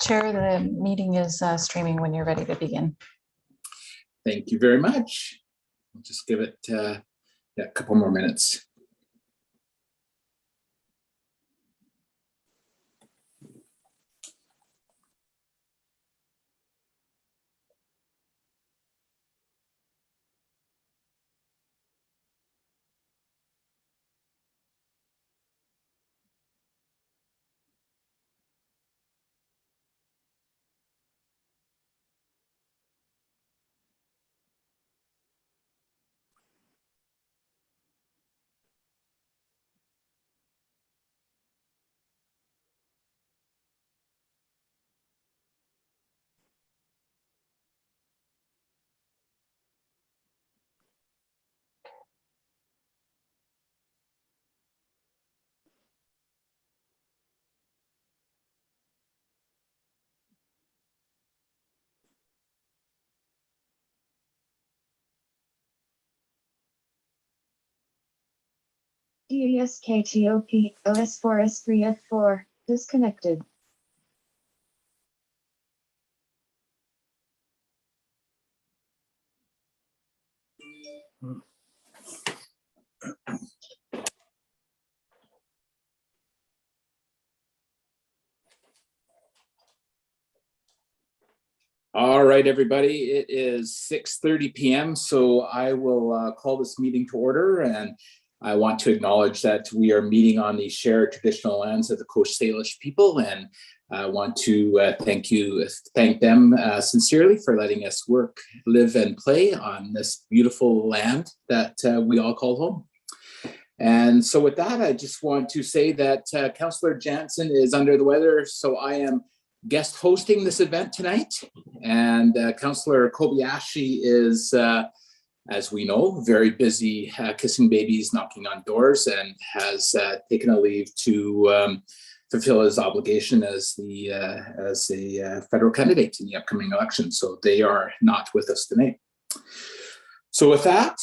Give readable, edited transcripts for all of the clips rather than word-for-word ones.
Chair, the meeting is streaming when you're ready to begin. Thank you very much. I'll just give it a couple more minutes. DSKTOP OS4S3F4 disconnected. All right, everybody, it is 6:30 p.m. So I will call this meeting to order, and I want to acknowledge that we are meeting on the shared traditional lands of the Coast Salish people, and I want to thank them sincerely for letting us work, live, and play on this beautiful land that we all call home. And so with that, I just want to say that Councillor Jansen is under the weather, so I am guest hosting this event tonight, and Councillor Kobayashi is, as we know, very busy kissing babies, knocking on doors, and has taken a leave to fulfill his obligation as a federal candidate in the upcoming election. So they are not with us tonight. So with that,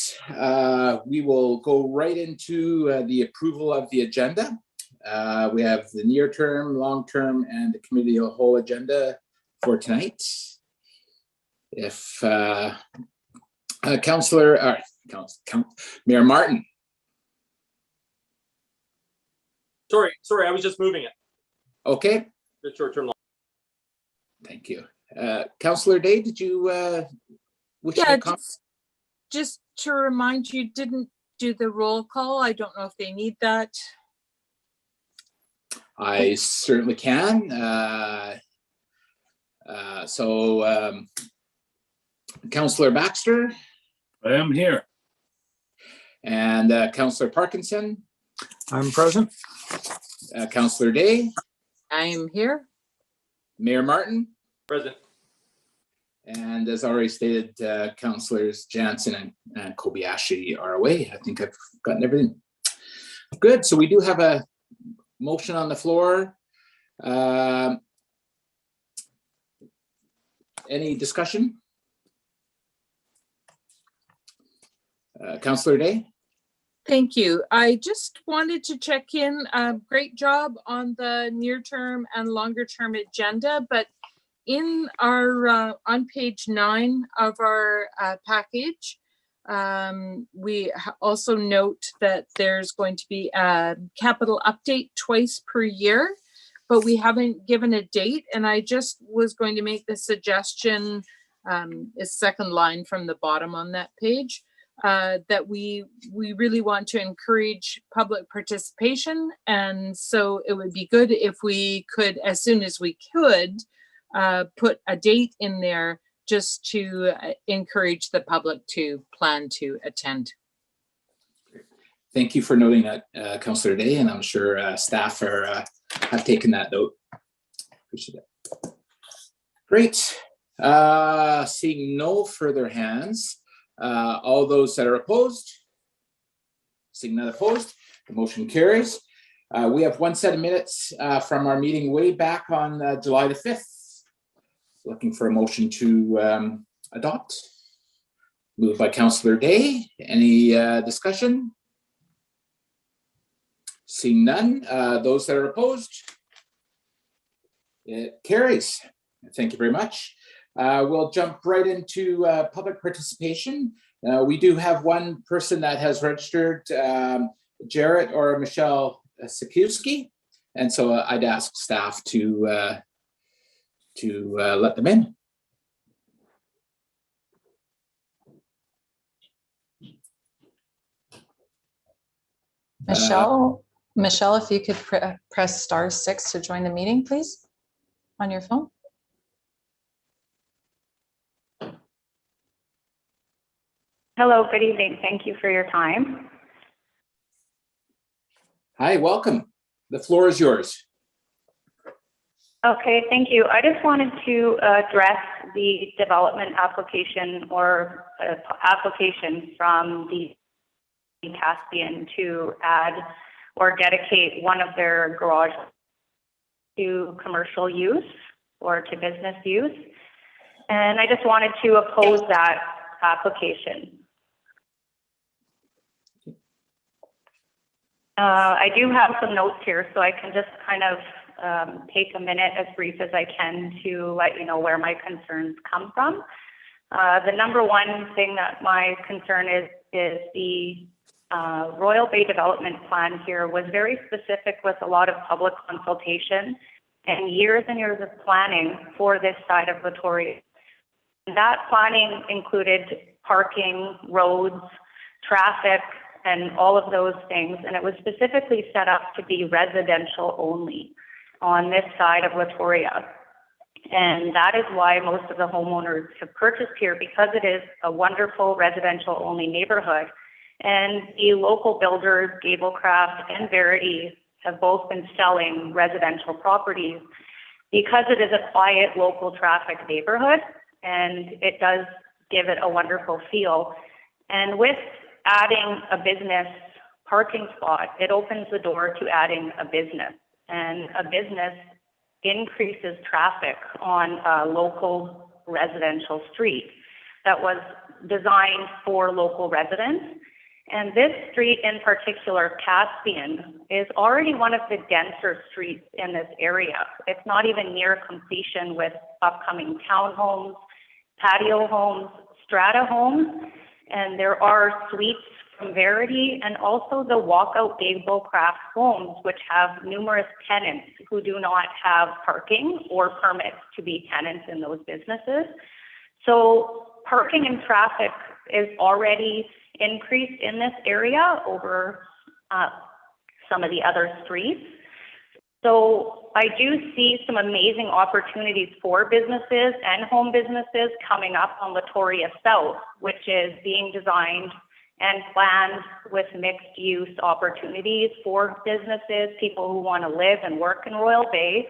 we will go right into the approval of the agenda. We have the near term, long term, and the committee of the whole agenda for tonight. If Mayor Martin. Sorry, I was just moving it. Okay. The short-term. Thank you. Councillor Day, did you wish to comment? Just to remind you, didn't do the roll call. I don't know if they need that. I certainly can. Councillor Baxter. I am here. And Councillor Parkinson. I'm present. Councillor Day. I am here. Mayor Martin. Present. And as already stated, Councillors Jansen and Kobayashi are away. I think I've gotten everything. Good. So we do have a motion on the floor. Any discussion? Councillor Day? Thank you. I just wanted to check in. Great job on the near-term and longer-term agenda, but in our on page 9 of our package, we also note that there's going to be a capital update twice per year, but we haven't given a date. And I just was going to make the suggestion, is second line from the bottom on that page, that we really want to encourage public participation. And so it would be good if we could, as soon as we could, put a date in there just to encourage the public to plan to attend. Thank you for noting that, Councillor Day, and I'm sure staff have taken that note. Appreciate it. Great. Seeing no further hands, all those that are opposed, seeing none opposed, the motion carries. We have one set of minutes from our meeting way back on July the 5th. Looking for a motion to adopt. Moved by Councillor Day. Any discussion? Seeing none. Those that are opposed, it carries. Thank you very much. We'll jump right into public participation. We do have one person that has registered, Jarrett or Michelle Sikiewski, and so I'd ask staff to let them in. Michelle, if you could press *6 to join the meeting, please, on your phone. Hello, good evening. Thank you for your time. Hi, welcome. The floor is yours. Okay, thank you. I just wanted to address the development application or application from the Caspian to add or dedicate one of their garages to commercial use or to business use. And I just wanted to oppose that application. I do have some notes here, so I can just kind of take a minute, as brief as I can, to let you know where my concerns come from. The number one thing that my concern is the Royal Bay development plan here was very specific with a lot of public consultation and years of planning for this side of Latoria. That planning included parking, roads, traffic, and all of those things, and it was specifically set up to be residential only on this side of Latoria. And that is why most of the homeowners have purchased here, because it is a wonderful residential only neighborhood. And the local builders, Gablecraft and Verity, have both been selling residential properties because it is a quiet local traffic neighborhood, and it does give it a wonderful feel. And with adding a business parking spot, it opens the door to adding a business, and a business increases traffic on a local residential street that was designed for local residents. And this street in particular, Caspian, is already one of the denser streets in this area. It's not even near completion with upcoming townhomes, patio homes, strata homes, and there are suites from Verity and also the walkout Gablecraft homes, which have numerous tenants who do not have parking or permits to be tenants in those businesses. So parking and traffic is already increased in this area over some of the other streets. So I do see some amazing opportunities for businesses and home businesses coming up on Latoria South, which is being designed and planned with mixed use opportunities for businesses, people who want to live and work in Royal Bay.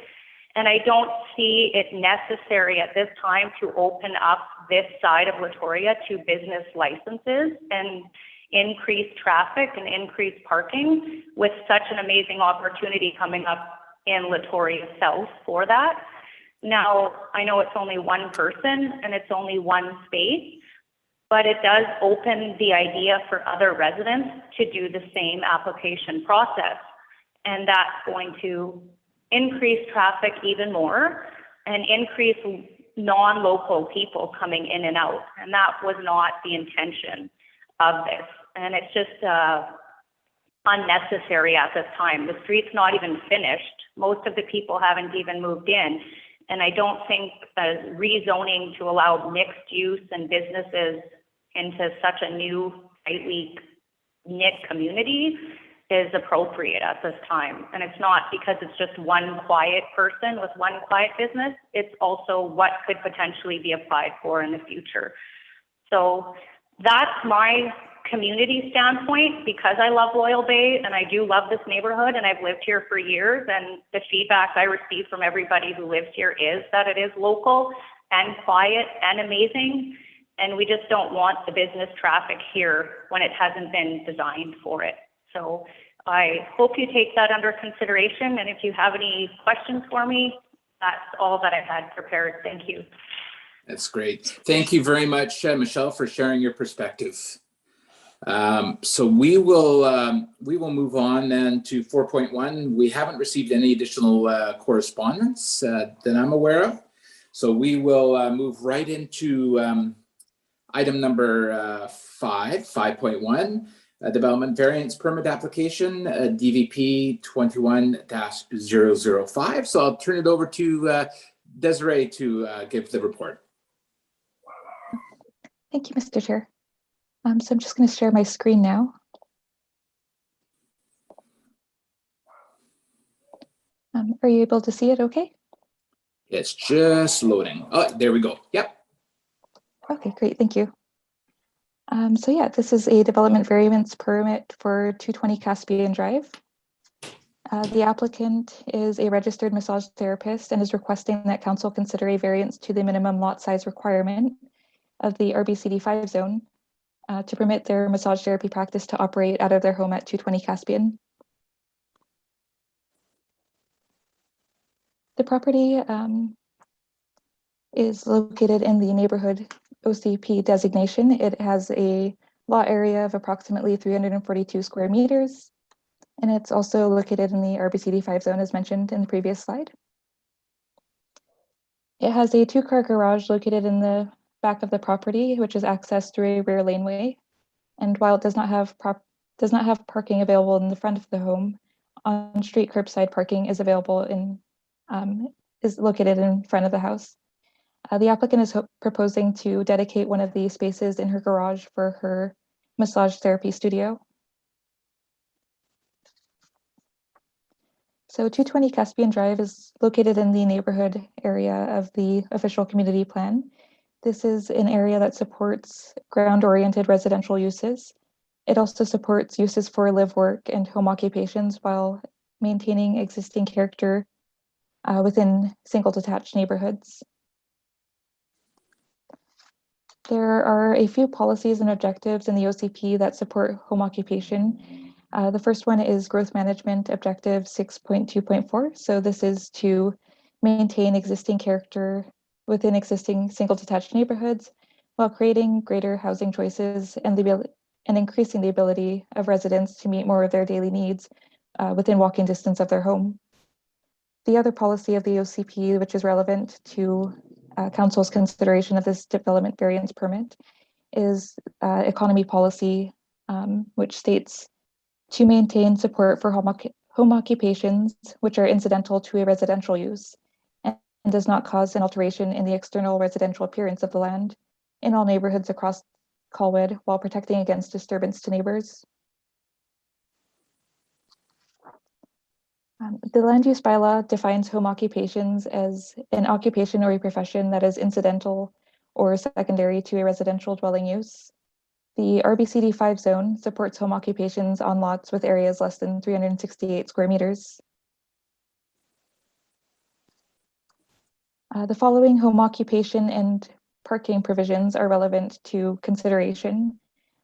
And I don't see it necessary at this time to open up this side of Latoria to business licenses and increase traffic and increase parking with such an amazing opportunity coming up in Latoria South for that. Now, I know it's only one person and it's only one space, but it does open the idea for other residents to do the same application process. And that's going to increase traffic even more and increase non-local people coming in and out. And that was not the intention of this. And it's just unnecessary at this time. The street's not even finished. Most of the people haven't even moved in. And I don't think rezoning to allow mixed use and businesses into such a new, tightly knit community is appropriate at this time. And it's not because it's just one quiet person with one quiet business. It's also what could potentially be applied for in the future. So that's my community standpoint, because I love Royal Bay and I do love this neighborhood and I've lived here for years, and the feedback I receive from everybody who lives here is that it is local and quiet and amazing, and we just don't want the business traffic here when it hasn't been designed for it. So I hope you take that under consideration, and if you have any questions for me, that's all that I had prepared. Thank you. That's great. Thank you very much, Michelle, for sharing your perspective. So we will move on then to 4.1. We haven't received any additional correspondence that I'm aware of. So we will move right into item number 5.1, development variance permit application, DVP 21-005. So I'll turn it over to Desiree to give the report. Thank you, Mr. Chair. So I'm just going to share my screen now. Are you able to see it okay? It's just loading. Oh, there we go. Yep. Okay, great, thank you. So yeah, this is a development variance permit for 220 Caspian Drive. The applicant is a registered massage therapist and is requesting that council consider a variance to the minimum lot size requirement of the RBCD5 zone to permit their massage therapy practice to operate out of their home at 220 Caspian. The property is located in the neighborhood OCP designation. It has a lot area of approximately 342 square meters, and it's also located in the RBCD5 zone as mentioned in the previous slide. It has a 2-car garage located in the back of the property, which is accessed through a rear laneway. And while it does not have parking available in the front of the home, on-street curbside parking is available is located in front of the house. The applicant is proposing to dedicate one of the spaces in her garage for her massage therapy studio. So 220 Caspian Drive is located in the neighborhood area of the official community plan. This is an area that supports ground-oriented residential uses. It also supports uses for live work and home occupations while maintaining existing character within single detached neighborhoods. There are a few policies and objectives in the OCP that support home occupation. The first one is growth management objective 6.2.4. So this is to maintain existing character within existing single detached neighborhoods while creating greater housing choices and increasing the ability of residents to meet more of their daily needs within walking distance of their home. The other policy of the OCP, which is relevant to Council's consideration of this development variance permit, is economy policy, which states to maintain support for home occupations which are incidental to a residential use and does not cause an alteration in the external residential appearance of the land in all neighborhoods across Colwood while protecting against disturbance to neighbors. The land use bylaw defines home occupations as an occupation or a profession that is incidental or secondary to a residential dwelling use. The RBCD5 zone supports home occupations on lots with areas less than 368 square meters. The following home occupation and parking provisions are relevant to consideration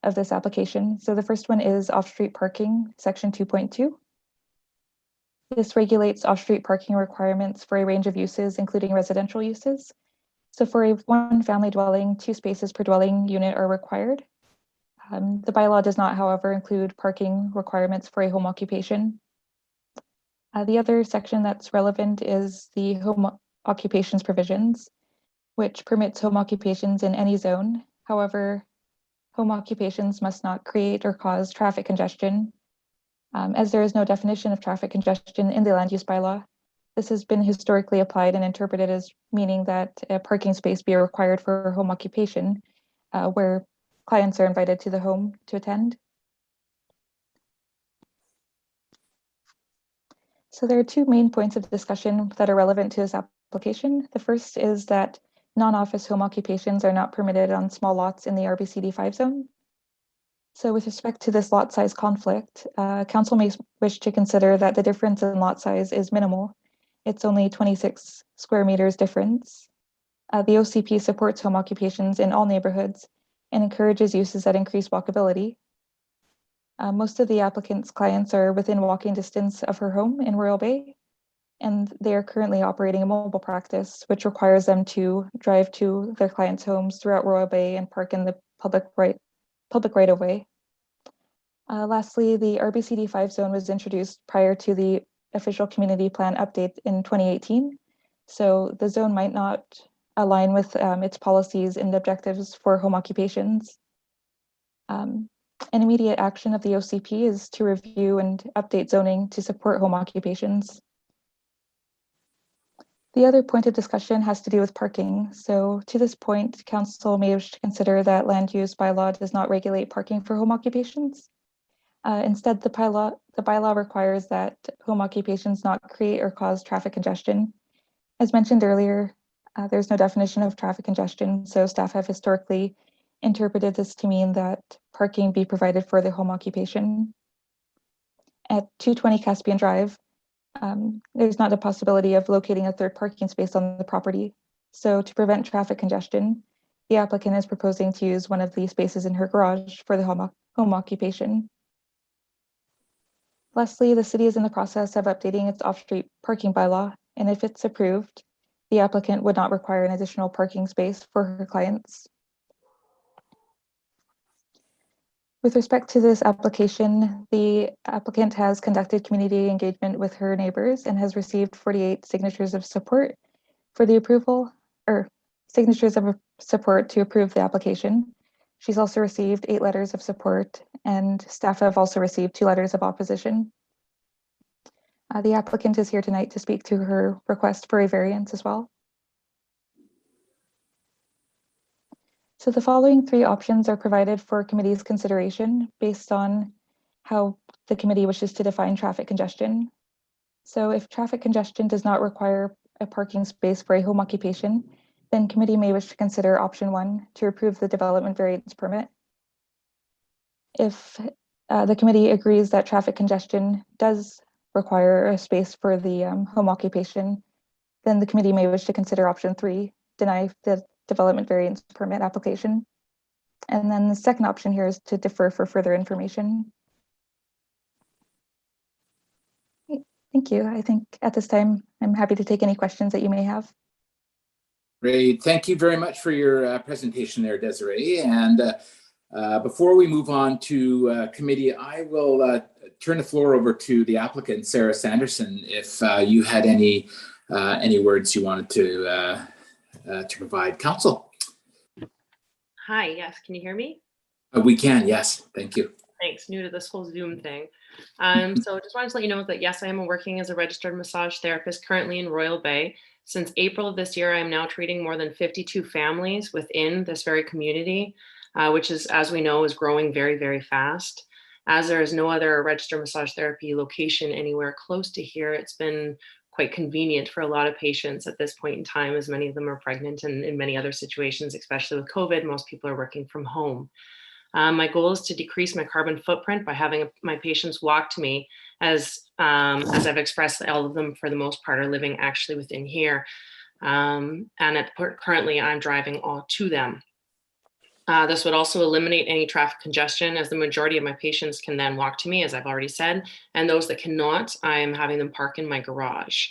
of this application. So the first one is off-street parking, section 2.2. This regulates off-street parking requirements for a range of uses, including residential uses. So for a one-family dwelling, 2 spaces per dwelling unit are required. The bylaw does not, however, include parking requirements for a home occupation. The other section that's relevant is the home occupations provisions, which permits home occupations in any zone. However, home occupations must not create or cause traffic congestion. As there is no definition of traffic congestion in the land use bylaw, this has been historically applied and interpreted as meaning that a parking space be required for home occupation, where clients are invited to the home to attend. So there are 2 main points of discussion that are relevant to this application. The first is that non-office home occupations are not permitted on small lots in the RBCD5 zone. So with respect to this lot size conflict, council may wish to consider that the difference in lot size is minimal. It's only 26 square meters difference. The OCP supports home occupations in all neighborhoods and encourages uses that increase walkability. Most of the applicant's clients are within walking distance of her home in Royal Bay, and they are currently operating a mobile practice, which requires them to drive to their clients' homes throughout Royal Bay and park in the public right-of-way. Lastly, the RBCD5 zone was introduced prior to the official community plan update in 2018. So the zone might not align with its policies and objectives for home occupations. An immediate action of the OCP is to review and update zoning to support home occupations. The other point of discussion has to do with parking. So to this point, council may wish to consider that land use bylaw does not regulate parking for home occupations. Instead, the bylaw requires that home occupations not create or cause traffic congestion. As mentioned earlier, there's no definition of traffic congestion, so staff have historically interpreted this to mean that parking be provided for the home occupation. At 220 Caspian Drive, there's not a possibility of locating a third parking space on the property. So to prevent traffic congestion, the applicant is proposing to use one of the spaces in her garage for the home occupation. Lastly, the city is in the process of updating its off-street parking bylaw, and if it's approved, the applicant would not require an additional parking space for her clients. With respect to this application, the applicant has conducted community engagement with her neighbors and has received 48 signatures of support for the approval, or signatures of support to approve the application. She's also received 8 letters of support, and staff have also received 2 letters of opposition. The applicant is here tonight to speak to her request for a variance as well. So the following 3 options are provided for committee's consideration based on how the committee wishes to define traffic congestion. So if traffic congestion does not require a parking space for a home occupation, then committee may wish to consider option 1 to approve the development variance permit. If the committee agrees that traffic congestion does require a space for the home occupation, then the committee may wish to consider option 3, deny the development variance permit application. And then the second option here is to defer for further information. Thank you. I think at this time, I'm happy to take any questions that you may have. Great. Thank you very much for your presentation there, Desiree. And before we move on to committee, I will turn the floor over to the applicant, Sarah Sanderson, if you had any words you wanted to provide council. Hi, yes, can you hear me? We can, yes, thank you. Thanks, new to this whole Zoom thing. So just wanted to let you know that yes, I am working as a registered massage therapist currently in Royal Bay. Since April of this year, I am now treating more than 52 families within this very community, which is, as we know, is growing very, very fast. As there is no other registered massage therapy location anywhere close to here, it's been quite convenient for a lot of patients at this point in time, as many of them are pregnant, and in many other situations, especially with COVID, most people are working from home. My goal is to decrease my carbon footprint by having my patients walk to me, as I've expressed, all of them for the most part are living actually within here. And currently I'm driving all to them. This would also eliminate any traffic congestion, as the majority of my patients can then walk to me, as I've already said, and those that cannot, I am having them park in my garage.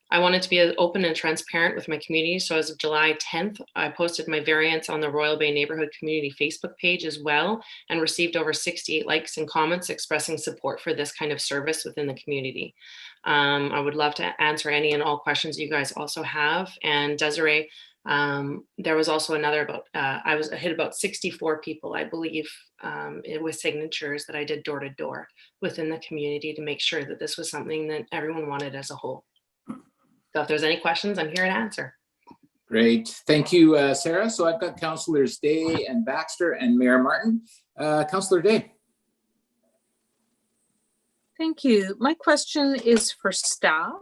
I wanted to be open and transparent with my community, so as of July 10th, I posted my variance on the Royal Bay Neighborhood Community Facebook page as well, and received over 68 likes and comments expressing support for this kind of service within the community. I would love to answer any and all questions you guys also have. And Desiree, there was also another I hit about 64 people, I believe, with signatures that I did door to door within the community to make sure that this was something that everyone wanted as a whole. So if there's any questions, I'm here to answer. Great. Thank you, Sarah. So I've got Councillors Day and Baxter and Mayor Martin. Councillor Day. Thank you. My question is for staff.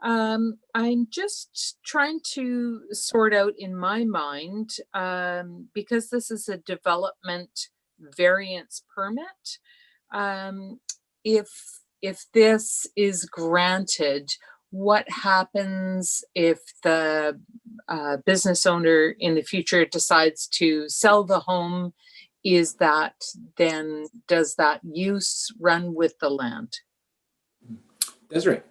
I'm just trying to sort out in my mind, because this is a development variance permit. If this is granted, what happens if the business owner in the future decides to sell the home? Is that then, does that use run with the land? Desiree.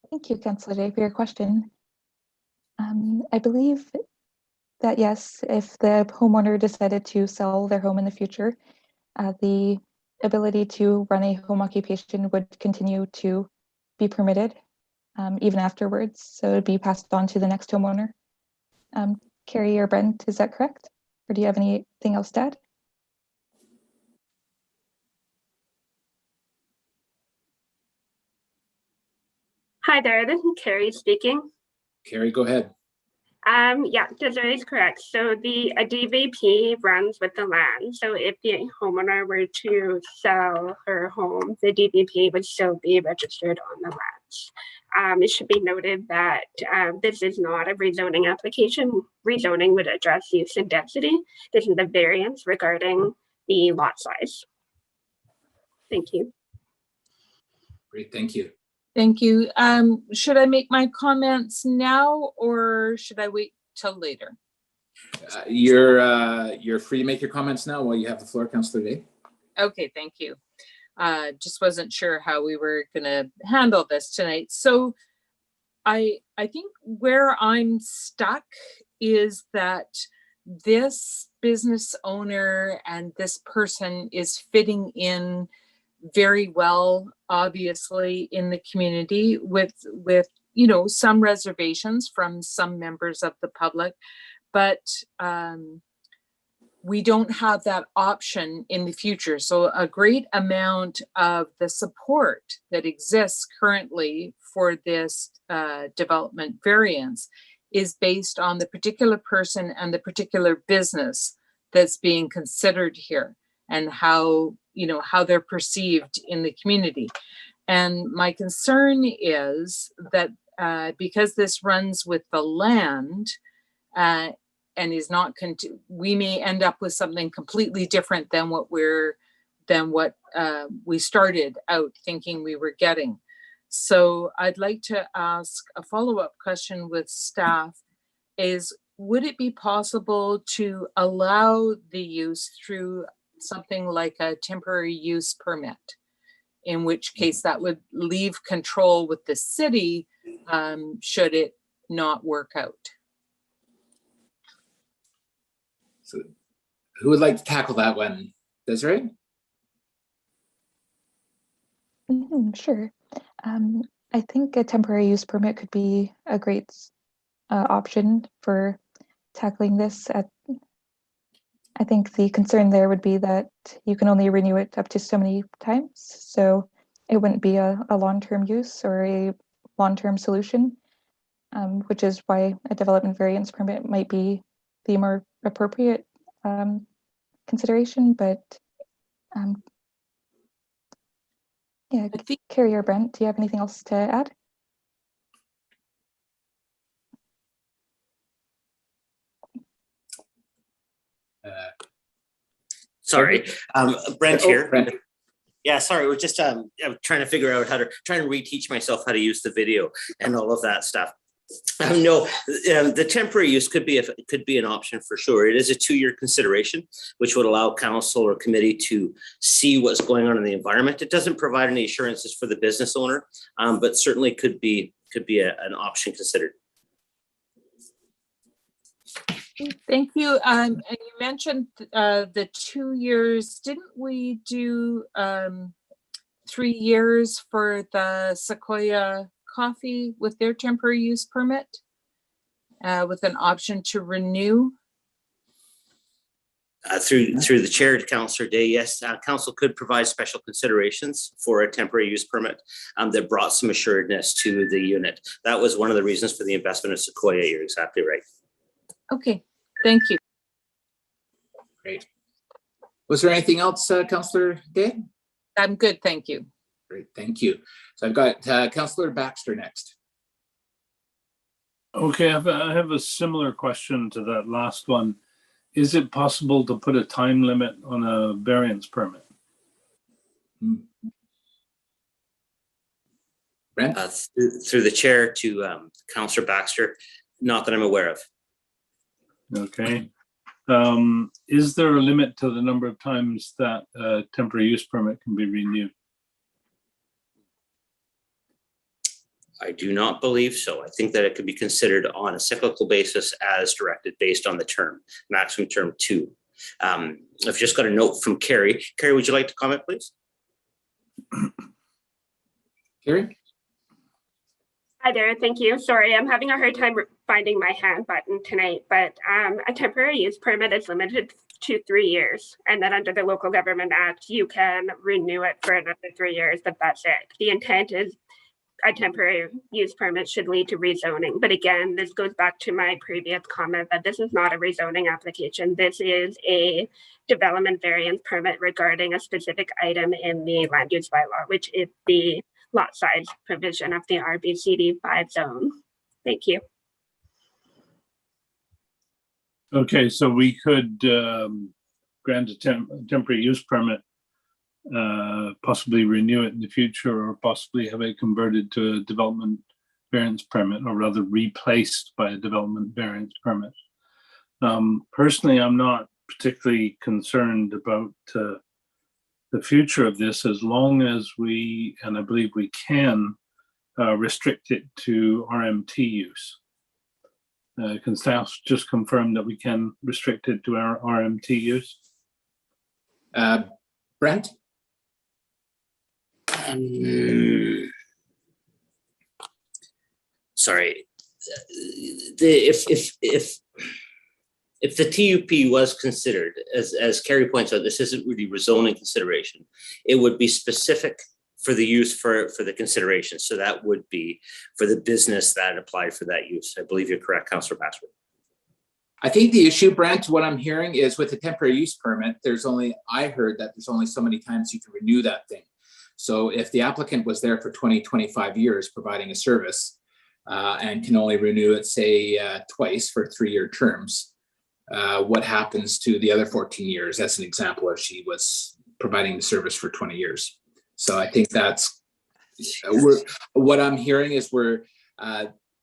Thank you, Councillor Day, for your question. I believe that yes, if the homeowner decided to sell their home in the future, the ability to run a home occupation would continue to be permitted. even afterwards. So it'd be passed on to the next homeowner. Carrie or Brent, is that correct? Or do you have anything else to add? Hi there, this is Carrie speaking. Carrie, go ahead. Yeah, Desiree is correct. So a DVP runs with the land. So if the homeowner were to sell her home, the DVP would still be registered on the land. It should be noted that this is not a rezoning application. Rezoning would address use and density. This is a variance regarding the lot size. Thank you. Great, thank you. Thank you. Should I make my comments now or should I wait till later? You're free to make your comments now while you have the floor, Councillor Day. Okay, thank you. Just wasn't sure how we were gonna handle this tonight. So I think where I'm stuck is that this business owner and this person is fitting in very well, obviously, in the community with some reservations from some members of the public, but we don't have that option in the future. So a great amount of the support that exists currently for this development variance is based on the particular person and the particular business that's being considered here and how they're perceived in the community. And my concern is that because this runs with the land and is not, we may end up with something completely different than what we started out thinking we were getting. So I'd like to ask a follow-up question with staff is, would it be possible to allow the use through something like a temporary use permit, in which case that would leave control with the city should it not work out? So who would like to tackle that one? Desiree? Sure. I think a temporary use permit could be a great option for tackling this. I think the concern there would be that you can only renew it up to so many times. So it wouldn't be a long-term use or a long-term solution, which is why a development variance permit might be the more appropriate consideration. But yeah, Carrie or Brent, do you have anything else to add? Sorry, Brent here. Brent. Yeah, sorry, we're just I'm trying to figure out trying to reteach myself how to use the video and all of that stuff. No, the temporary use could be an option for sure. It is a 2-year consideration, which would allow council or committee to see what's going on in the environment. It doesn't provide any assurances for the business owner, but certainly could be an option considered. Thank you. And you mentioned the 2 years. Didn't we do 3 years for the Sequoia Coffee with their temporary use permit with an option to renew? Through the chair to Councillor Day, yes, council could provide special considerations for a temporary use permit that brought some assuredness to the unit. That was one of the reasons for the investment of Sequoia. You're exactly right. Okay, thank you. Great. Was there anything else, Councillor Day? I'm good, thank you. Great, thank you. So I've got Councillor Baxter next. Okay, I have a similar question to that last one. Is it possible to put a time limit on a variance permit? Brent? Through the chair to Councillor Baxter, not that I'm aware of. Okay. Is there a limit to the number of times that a temporary use permit can be renewed? I do not believe so. I think that it could be considered on a cyclical basis as directed based on the term, maximum term 2. I've just got a note from Carrie. Carrie, would you like to comment, please? Carrie? Hi there, thank you. Sorry, I'm having a hard time finding my hand button tonight, but a temporary use permit is limited to 3 years. And then under the Local Government Act, you can renew it for another 3 years, but that's it. The intent is a temporary use permit should lead to rezoning. But again, this goes back to my previous comment that this is not a rezoning application. This is a development variance permit regarding a specific item in the land use bylaw, which is the lot size provision of the RBCD5 zone. Thank you. Okay, so we could grant a temporary use permit, possibly renew it in the future, or possibly have it converted to a development variance permit, or rather replaced by a development variance permit. Personally, I'm not particularly concerned about the future of this, as long as we, and I believe we can, restrict it to RMT use. Can staff just confirm that we can restrict it to our RMT use? Brent? Sorry. If the TUP was considered, as Carrie points out, this isn't really rezoning consideration. It would be specific for the use for the consideration. So that would be for the business that applied for that use. I believe you're correct, Councillor Password. I think the issue, Brent, what I'm hearing is with the temporary use permit, I heard that there's only so many times you can renew that thing. So if the applicant was there for 20, 25 years providing a service and can only renew it, say, twice for 3-year terms, what happens to the other 14 years? That's an example if she was providing the service for 20 years. So I think that's what I'm hearing is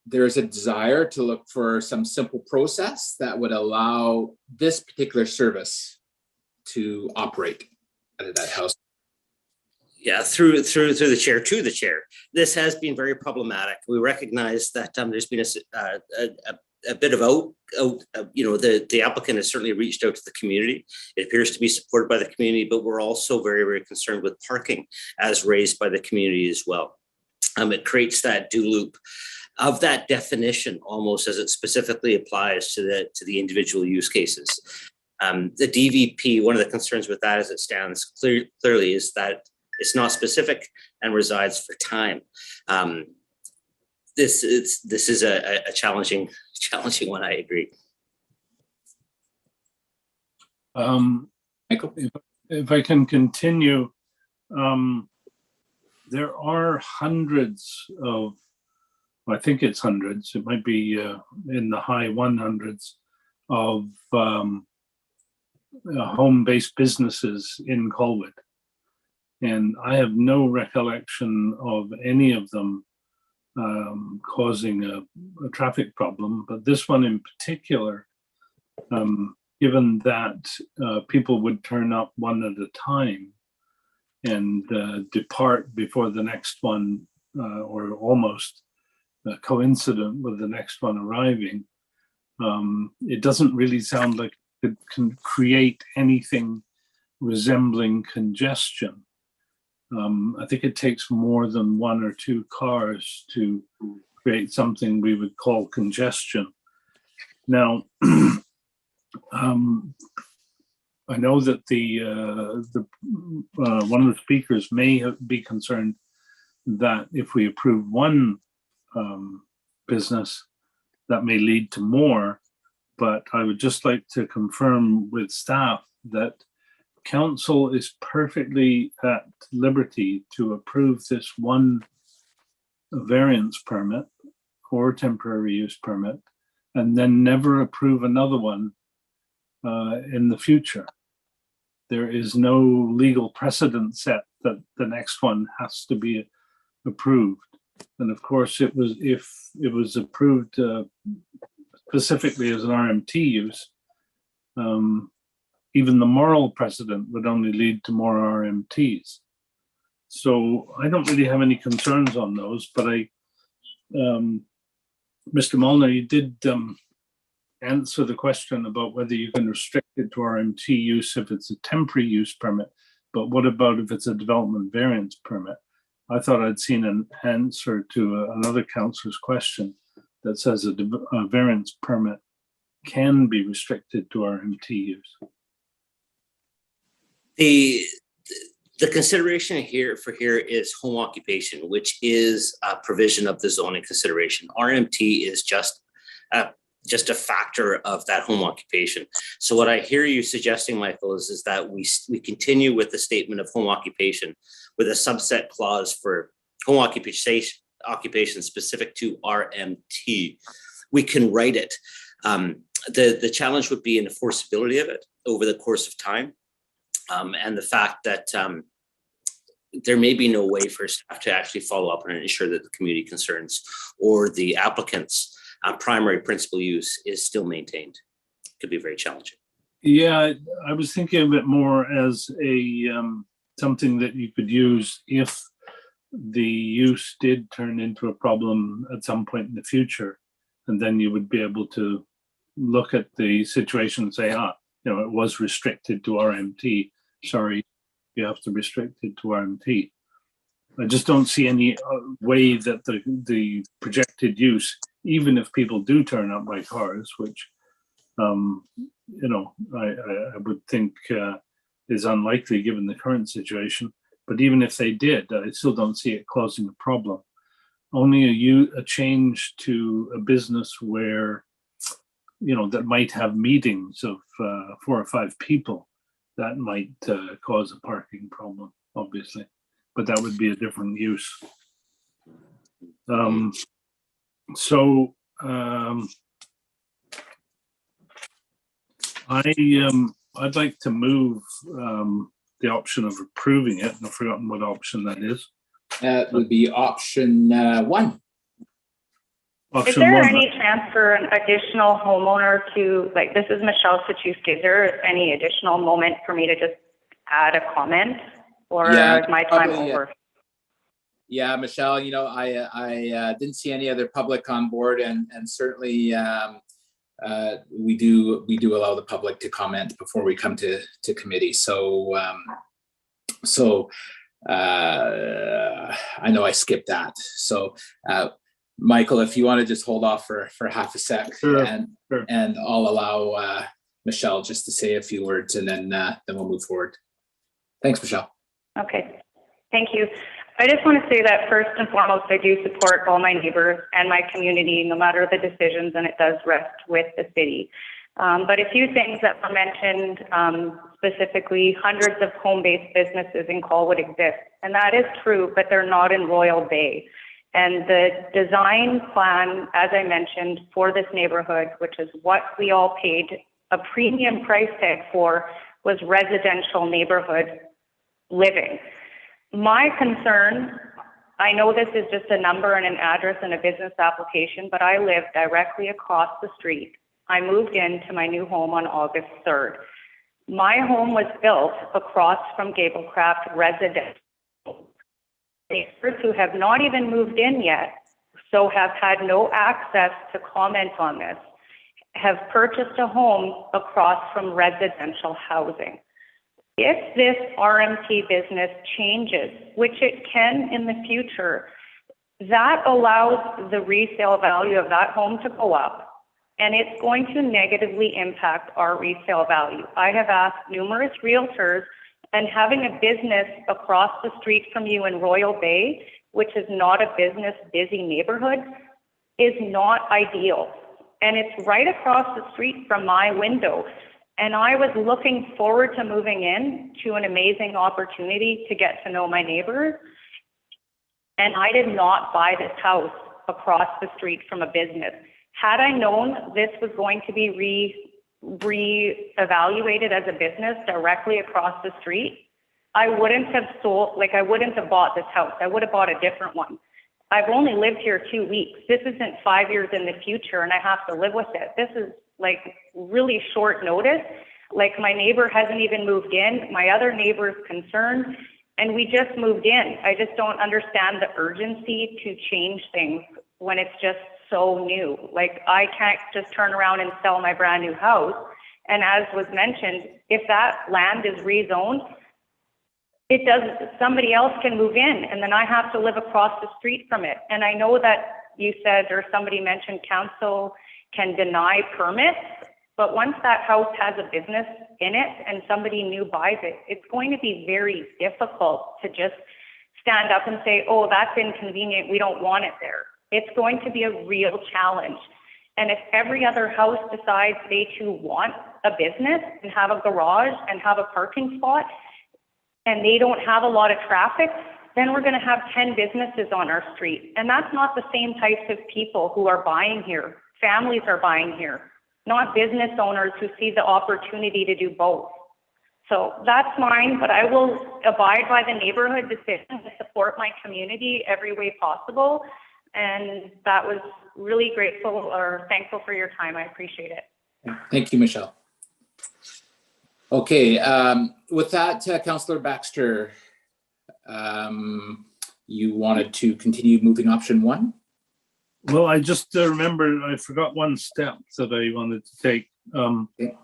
there's a desire to look for some simple process that would allow this particular service to operate out of that house. Yeah, through the chair to the chair. This has been very problematic. We recognize that there's been a bit of the applicant has certainly reached out to the community. It appears to be supported by the community, but we're also very, very concerned with parking as raised by the community as well. It creates that do loop of that definition almost as it specifically applies to the individual use cases. The DVP, one of the concerns with that as it stands clearly is that it's not specific and resides for time. This is a challenging one, I agree. Michael? If I can continue, there are hundreds of, I think it's hundreds, it might be in the high 100s of home-based businesses in Colwood. And I have no recollection of any of them causing a traffic problem, but this one in particular, given that people would turn up one at a time and depart before the next one, or almost coincident with the next one arriving, it doesn't really sound like it can create anything resembling congestion. I think it takes more than 1 or 2 cars to create something we would call congestion. Now, I know that one of the speakers may be concerned that if we approve one business, that may lead to more, but I would just like to confirm with staff that Council is perfectly at liberty to approve this one variance permit or temporary use permit and then never approve another one in the future. There is no legal precedent set that the next one has to be approved. And of course, if it was approved specifically as an RMT use, even the moral precedent would only lead to more RMTs. So I don't really have any concerns on those, but Mr. Molnar, you did answer the question about whether you can restrict it to RMT use if it's a temporary use permit, but what about if it's a development variance permit? I thought I'd seen an answer to another councillor's question that says a variance permit can be restricted to RMT use. The consideration here is home occupation, which is a provision of the zoning consideration. RMT is just a factor of that home occupation. So what I hear you suggesting, Michael, is that we continue with the statement of home occupation with a subset clause for home occupation specific to RMT. We can write it. The challenge would be in the enforceability of it over the course of time. And the fact that there may be no way for staff to actually follow up and ensure that the community concerns or the applicant's primary principal use is still maintained. Could be very challenging. Yeah, I was thinking of it more as a something that you could use if the use did turn into a problem at some point in the future, and then you would be able to look at the situation and say, it was restricted to RMT. Sorry, you have to restrict it to RMT. I just don't see any way that the projected use, even if people do turn up by cars, which I would think is unlikely given the current situation. But even if they did, I still don't see it causing a problem. Only a change to a business where, that might have meetings of 4 or 5 people, that might cause a parking problem, obviously. But that would be a different use. I'd like to move the option of approving it, and I've forgotten what option that is. That would be option 1. Is there any chance for an additional homeowner to, this is Michelle Sachuski, is there any additional moment for me to just add a comment, or is my time over? Yeah, Michelle, I didn't see any other public on board, and certainly we do allow the public to comment before we come to committee. So I know I skipped that. So Michael, if you want to just hold off for half a sec, sure. And I'll allow Michelle just to say a few words, and then we'll move forward. Thanks, Michelle. Okay, thank you. I just want to say that first and foremost, I do support all my neighbors and my community, no matter the decisions, and it does rest with the city. But a few things that were mentioned, specifically hundreds of home-based businesses in Colwood exist, and that is true, but they're not in Royal Bay. And the design plan, as I mentioned, for this neighborhood, which is what we all paid a premium price tag for, was residential neighborhood living. My concern, I know this is just a number and an address and a business application, but I live directly across the street. I moved into my new home on August 3rd. My home was built across from Gablecraft Residence. Neighbors who have not even moved in yet, so have had no access to comment on this, have purchased a home across from residential housing. If this RMT business changes, which it can in the future, that allows the resale value of that home to go up, and it's going to negatively impact our resale value. I have asked numerous realtors, and having a business across the street from you in Royal Bay, which is not a business busy neighborhood, is not ideal. And it's right across the street from my window. And I was looking forward to moving in to an amazing opportunity to get to know my neighbors. And I did not buy this house across the street from a business. Had I known this was going to be re-evaluated as a business directly across the street, I wouldn't have I wouldn't have bought this house. I would have bought a different one. I've only lived here 2 weeks. This isn't 5 years in the future and I have to live with it. This is really short notice. My neighbor hasn't even moved in. My other neighbor's concerned, and we just moved in. I just don't understand the urgency to change things when it's just so new. I can't just turn around and sell my brand new house. And as was mentioned, if that land is rezoned, it does, somebody else can move in and then I have to live across the street from it. And I know that you said, or somebody mentioned, council can deny permits, but once that house has a business in it and somebody new buys it, it's going to be very difficult to just stand up and say, oh, that's inconvenient, we don't want it there. It's going to be a real challenge. And if every other house decides they too want a business and have a garage and have a parking spot, and they don't have a lot of traffic, then we're going to have 10 businesses on our street. And that's not the same types of people who are buying here. Families are buying here, not business owners who see the opportunity to do both. So that's mine, but I will abide by the neighborhood decision to support my community every way possible. And that was really grateful or thankful for your time. I appreciate it. Thank you, Michelle. Okay, with that, Councillor Baxter, you wanted to continue moving option 1? Well, I just remembered I forgot one step that I wanted to take. Okay.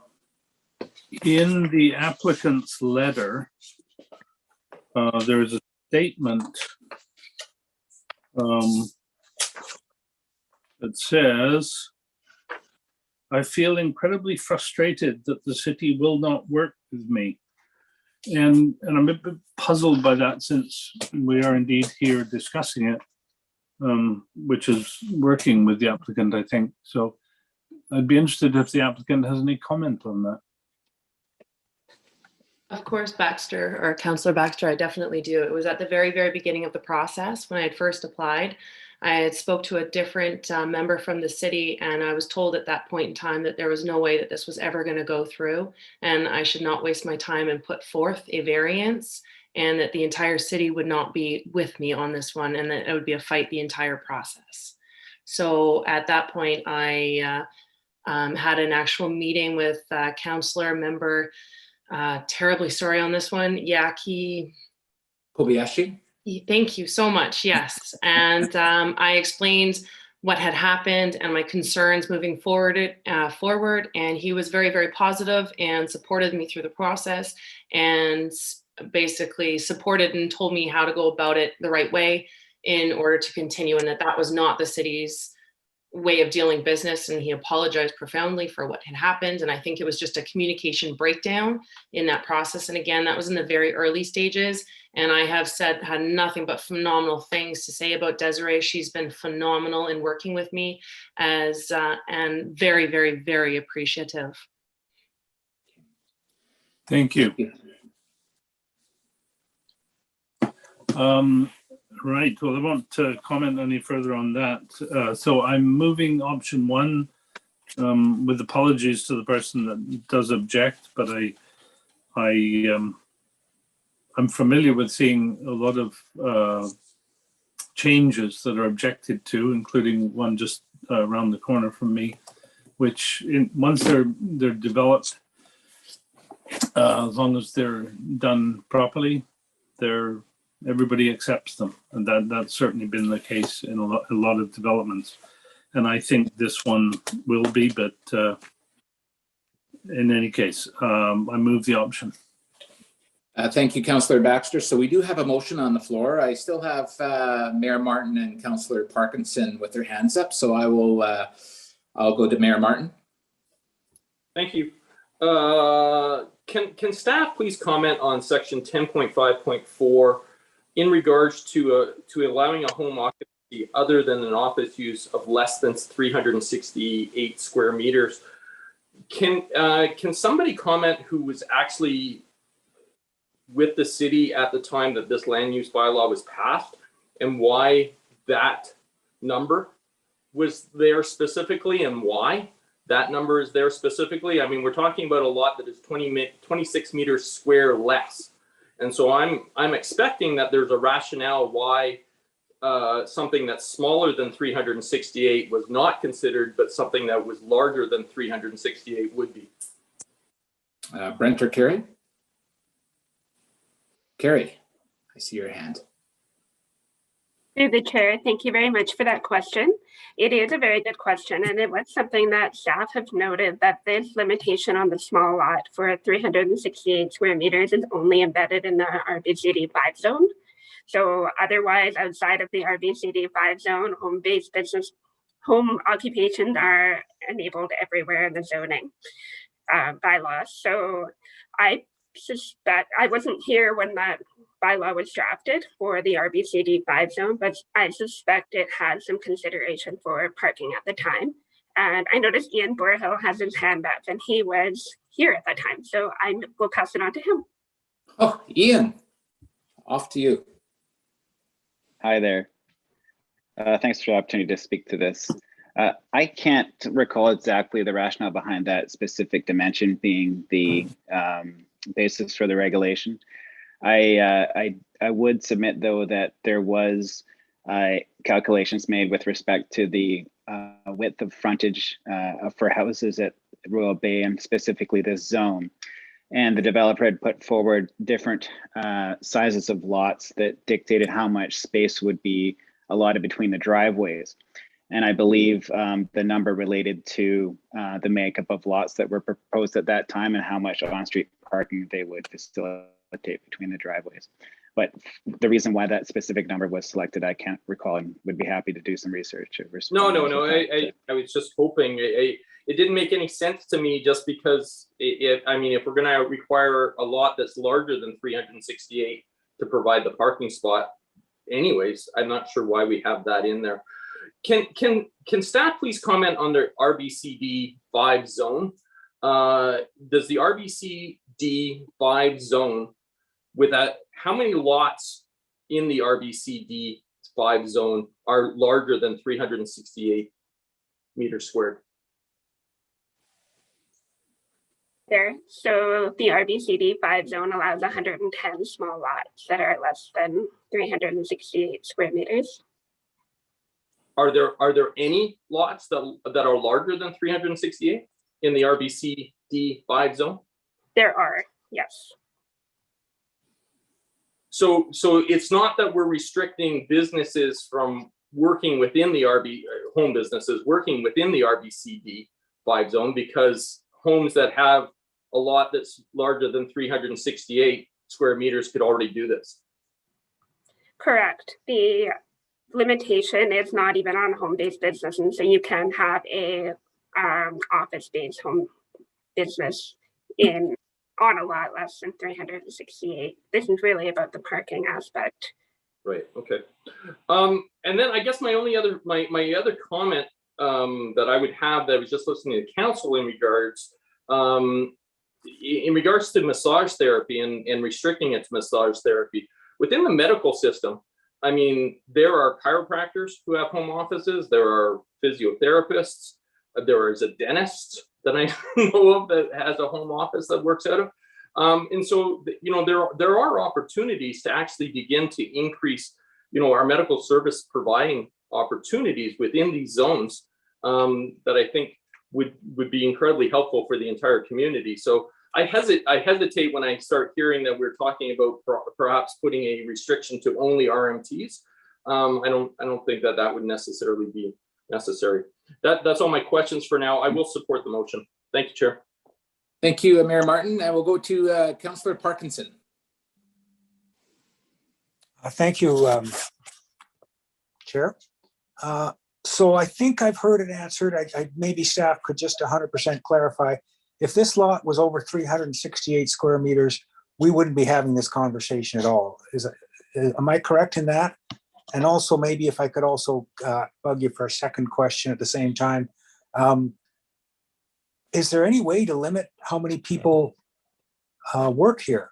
In the applicant's letter, there is a statement that says, I feel incredibly frustrated that the city will not work with me. And I'm a bit puzzled by that, since we are indeed here discussing it, which is working with the applicant, I think. So I'd be interested if the applicant has any comment on that. Of course, Baxter, or Councillor Baxter, I definitely do. It was at the very, very beginning of the process when I had first applied. I had spoke to a different member from the city, and I was told at that point in time that there was no way that this was ever going to go through, and I should not waste my time and put forth a variance, and that the entire city would not be with me on this one, and that it would be a fight the entire process. So at that point, I had an actual meeting with councillor member, terribly sorry on this one, Yaki Kobayashi? Thank you so much. Yes. And I explained what had happened and my concerns moving forward. And he was very, very positive and supported me through the process, and basically supported and told me how to go about it the right way in order to continue, and that was not the city's way of dealing business. And he apologized profoundly for what had happened. And I think it was just a communication breakdown in that process. And again, that was in the very early stages. And I have had nothing but phenomenal things to say about Desiree. She's been phenomenal in working with me and very, very, very appreciative. Thank you. Right, well, I won't comment any further on that. So I'm moving option 1 with apologies to the person that does object, but I'm familiar with seeing a lot of changes that are objected to, including one just around the corner from me, which once they're developed, as long as they're done properly, everybody accepts them, and that's certainly been the case in a lot of developments. And I think this one will be, but in any case, I move the option. Thank you, Councillor Baxter. So we do have a motion on the floor. I still have Mayor Martin and Councillor Parkinson with their hands up, so I'll go to Mayor Martin. Thank you. Can staff please comment on section 10.5.4 in regards to allowing a home occupancy other than an office use of less than 368 square meters? Can somebody comment who was actually with the city at the time that this land use bylaw was passed, and why that number was there specifically, and why that number is there specifically? I mean, we're talking about a lot that is 26 meters square less. And so I'm expecting that there's a rationale why something that's smaller than 368 was not considered, but something that was larger than 368 would be. Brent or Carrie? Carrie, I see your hand. Through the chair, thank you very much for that question. It is a very good question, and it was something that staff have noted, that this limitation on the small lot for 368 square meters is only embedded in the RBCD 5 zone. So otherwise, outside of the RBCD 5 zone, home-based business, home occupations are enabled everywhere in the zoning bylaws. So I suspect, I wasn't here when that bylaw was drafted for the RBCD 5 zone, but I suspect it had some consideration for parking at the time. And I noticed Ian Borhill has his hand up, and he was here at that time. So I will pass it on to him. Oh, Ian, off to you. Hi there. Thanks for the opportunity to speak to this. I can't recall exactly the rationale behind that specific dimension being the basis for the regulation. I would submit, though, that there was calculations made with respect to the width of frontage for houses at Royal Bay, and specifically this zone. And the developer had put forward different sizes of lots that dictated how much space would be allotted between the driveways. And I believe the number related to the makeup of lots that were proposed at that time and how much on-street parking they would facilitate between the driveways. But the reason why that specific number was selected, I can't recall, and would be happy to do some research. No. I was just hoping. It didn't make any sense to me, just because if we're going to require a lot that's larger than 368 to provide the parking spot, anyways, I'm not sure why we have that in there. Can staff please comment on the RBCD 5 zone? Does the RBCD 5 zone, with that, how many lots in the RBCD 5 zone are larger than 368 meters squared? There. So the RBCD 5 zone allows 110 small lots that are less than 368 square meters. Are there any lots that are larger than 368 in the RBCD 5 zone? There are, yes. So it's not that we're restricting businesses from working within the home businesses working within the RBCD 5 zone, because homes that have a lot that's larger than 368 square meters could already do this. Correct. The limitation is not even on home-based business, and so you can have a office-based home business on a lot less than 368. This is really about the parking aspect. Right. Okay. And then I guess my other comment that I would have, that I was just listening to council in regards to massage therapy and restricting it to massage therapy within the medical system. I mean, there are chiropractors who have home offices. There are physiotherapists. There is a dentist that I know of that has a home office that works out of. And so, there are opportunities to actually begin to increase, our medical service providing opportunities within these zones that I think would be incredibly helpful for the entire community. So I hesitate when I start hearing that we're talking about perhaps putting a restriction to only RMTs. I don't think that would necessarily be necessary. That's all my questions for now. I will support the motion. Thank you, Chair. Thank you, Mayor Martin. I will go to Councillor Parkinson. Thank you, Chair. So I think I've heard it answered. Maybe staff could just 100% clarify. If this lot was over 368 square meters, we wouldn't be having this conversation at all. Am I correct in that? And also, maybe if I could also bug you for a second question at the same time. Is there any way to limit how many people work here?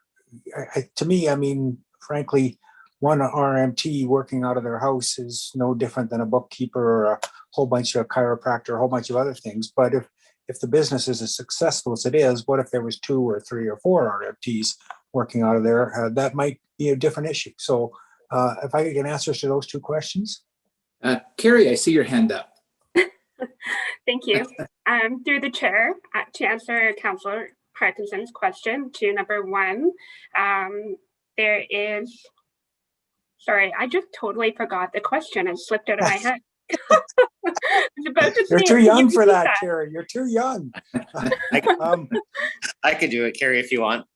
To me, I mean, frankly, one RMT working out of their house is no different than a bookkeeper or a whole bunch of chiropractor, a whole bunch of other things. But if the business is as successful as it is, what if there was 2 or 3 or 4 RMTs working out of there? That might be a different issue. So if I could get answers to those 2 questions. Carrie, I see your hand up. Thank you. Through the chair, to answer Councillor Parkinson's question to number 1, there is Sorry, I just totally forgot the question and slipped out of my head. I was about to You're say, too can you young for repeat that, Carrie. You're too young. I could do it, Carrie, if you want.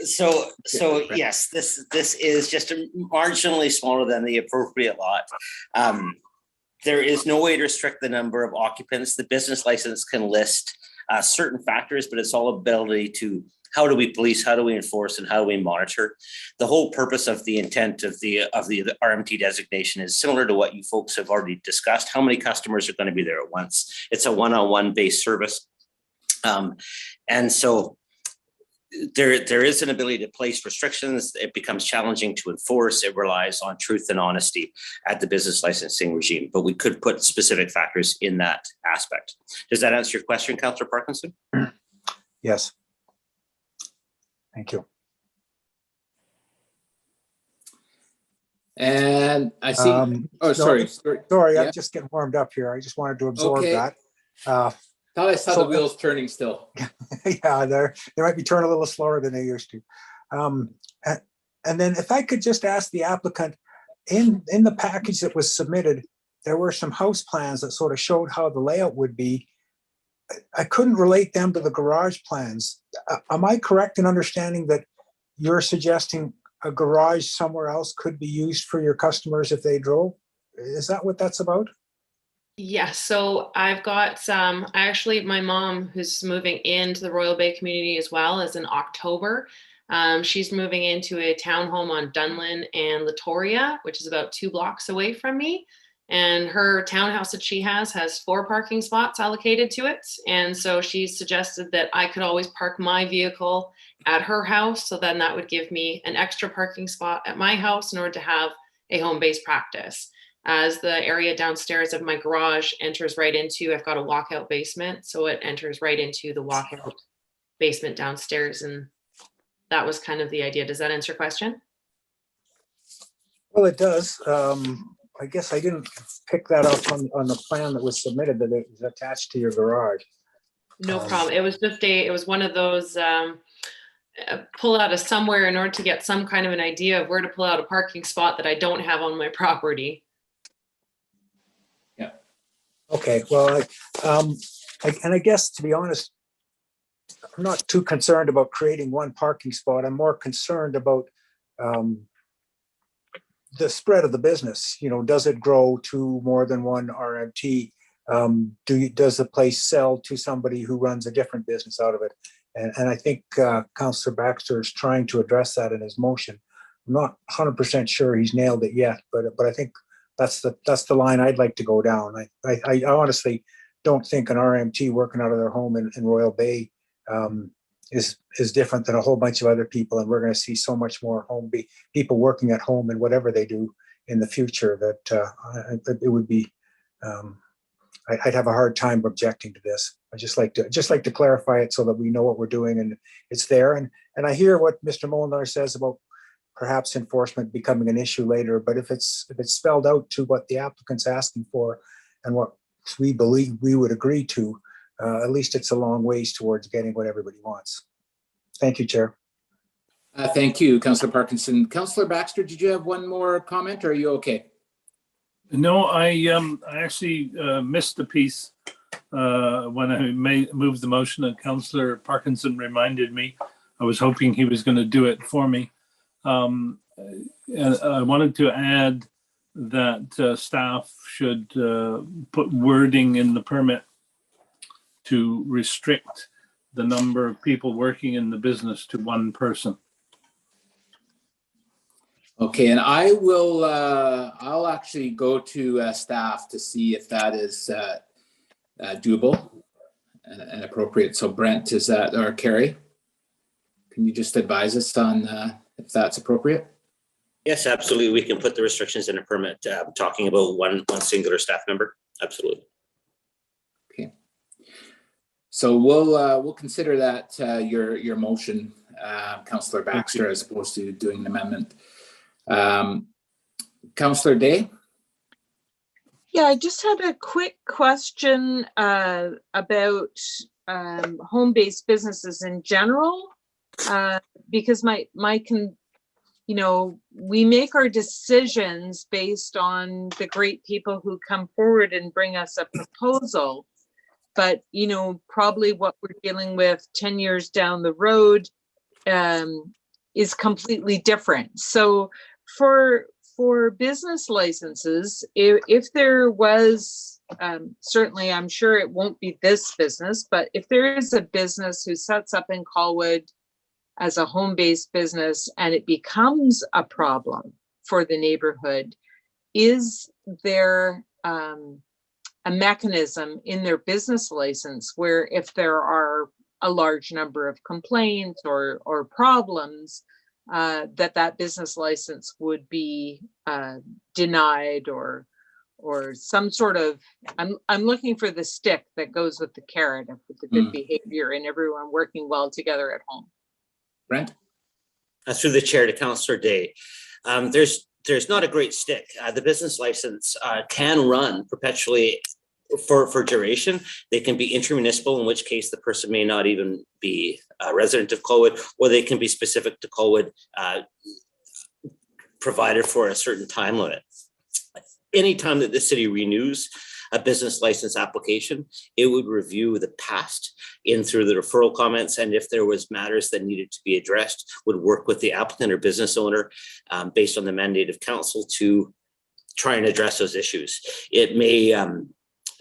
So yes, this is just marginally smaller than the appropriate lot. There is no way to restrict the number of occupants. The business license can list certain factors, but it's all ability to how do we police, how do we enforce, and how do we monitor. The whole purpose of the intent of the RMT designation is similar to what you folks have already discussed. How many customers are going to be there at once? It's a one-on-one based service, and so there is an ability to place restrictions. It becomes challenging to enforce. It relies on truth and honesty at the business licensing regime, but we could put specific factors in that aspect. Does that answer your question, Councillor Parkinson? Yes. Thank you. And I see, No, sorry, yeah. I'm I'm just getting warmed up here. I just wanted to absorb that. Thought I saw the wheels turning still. Yeah, they might be turning a little slower than they used to. And then if I could just ask the applicant, in the package that was submitted, there were some house plans that sort of showed how the layout would be. I couldn't relate them to the garage plans. Am I correct in understanding that you're suggesting a garage somewhere else could be used for your customers if they drove? Is that what that's about? Yeah, so I've got actually my mom who's moving into the Royal Bay community as well is in October. She's moving into a townhome on Dunlin and Latoria, which is about 2 blocks away from me. And her townhouse that she has 4 parking spots allocated to it. And so she suggested that I could always park my vehicle at her house. So then that would give me an extra parking spot at my house in order to have a home-based practice. As the area downstairs of my garage enters right into, I've got a walkout basement. So it enters right into the walkout basement downstairs. And that was kind of the idea. Does that answer your question? Well, it does. I guess I didn't pick that up on the plan that was submitted, that it was attached to your garage. No problem. It was just it was one of those pull out of somewhere in order to get some kind of an idea of where to pull out a parking spot that I don't have on my property. Yeah. Okay, well, I guess, to be honest, I'm not too concerned about creating one parking spot. I'm more concerned about the spread of the business. You know, does it grow to more than one RMT? Does the place sell to somebody who runs a different business out of it? And I think Councillor Baxter is trying to address that in his motion. I'm not 100% sure he's nailed it yet, but I think that's the line I'd like to go down. I honestly don't think an RMT working out of their home in Royal Bay is different than a whole bunch of other people, and we're going to see so much more people working at home and whatever they do in the future that it would be. I'd have a hard time objecting to this. I just like to clarify it so that we know what we're doing and it's there. And I hear what Mr. Molinar says about perhaps enforcement becoming an issue later. But if it's spelled out to what the applicant's asking for and what we believe we would agree to, at least it's a long ways towards getting what everybody wants. Thank you, Chair. Thank you, Councillor Parkinson. Councillor Baxter, did you have one more comment, or are you okay? No, I actually missed the piece when I moved the motion, and Councillor Parkinson reminded me. I was hoping he was going to do it for me. And I wanted to add that staff should put wording in the permit to restrict the number of people working in the business to one person. Okay, and I will, I'll actually go to staff to see if that is doable and appropriate. So Brent, is that, or Carrie? Can you just advise us on if that's appropriate? Yes, absolutely. We can put the restrictions in a permit, talking about one singular staff member. Absolutely. Okay. So we'll consider that your motion, Councillor Baxter, as opposed to doing an amendment. Councillor Day? Yeah, I just had a quick question about home-based businesses in general, because my we make our decisions based on the great people who come forward and bring us a proposal. But, probably what we're dealing with 10 years down the road is completely different. So for business licenses, if there was, certainly I'm sure it won't be this business, but if there is a business who sets up in Colwood as a home-based business and it becomes a problem for the neighborhood, is there a mechanism in their business license where if there are a large number of complaints or problems, that business license would be denied or some sort of, I'm looking for the stick that goes with the carrot of the good behavior and everyone working well together at home. Brent? Through the chair to Councillor Day. There's not a great stick. The business license can run perpetually for duration. They can be intermunicipal, in which case the person may not even be a resident of Colwood, or they can be specific to Colwood, provided for a certain time limit. Anytime that the city renews a business license application, it would review the past in through the referral comments, and if there was matters that needed to be addressed, would work with the applicant or business owner based on the mandate of council to try and address those issues. It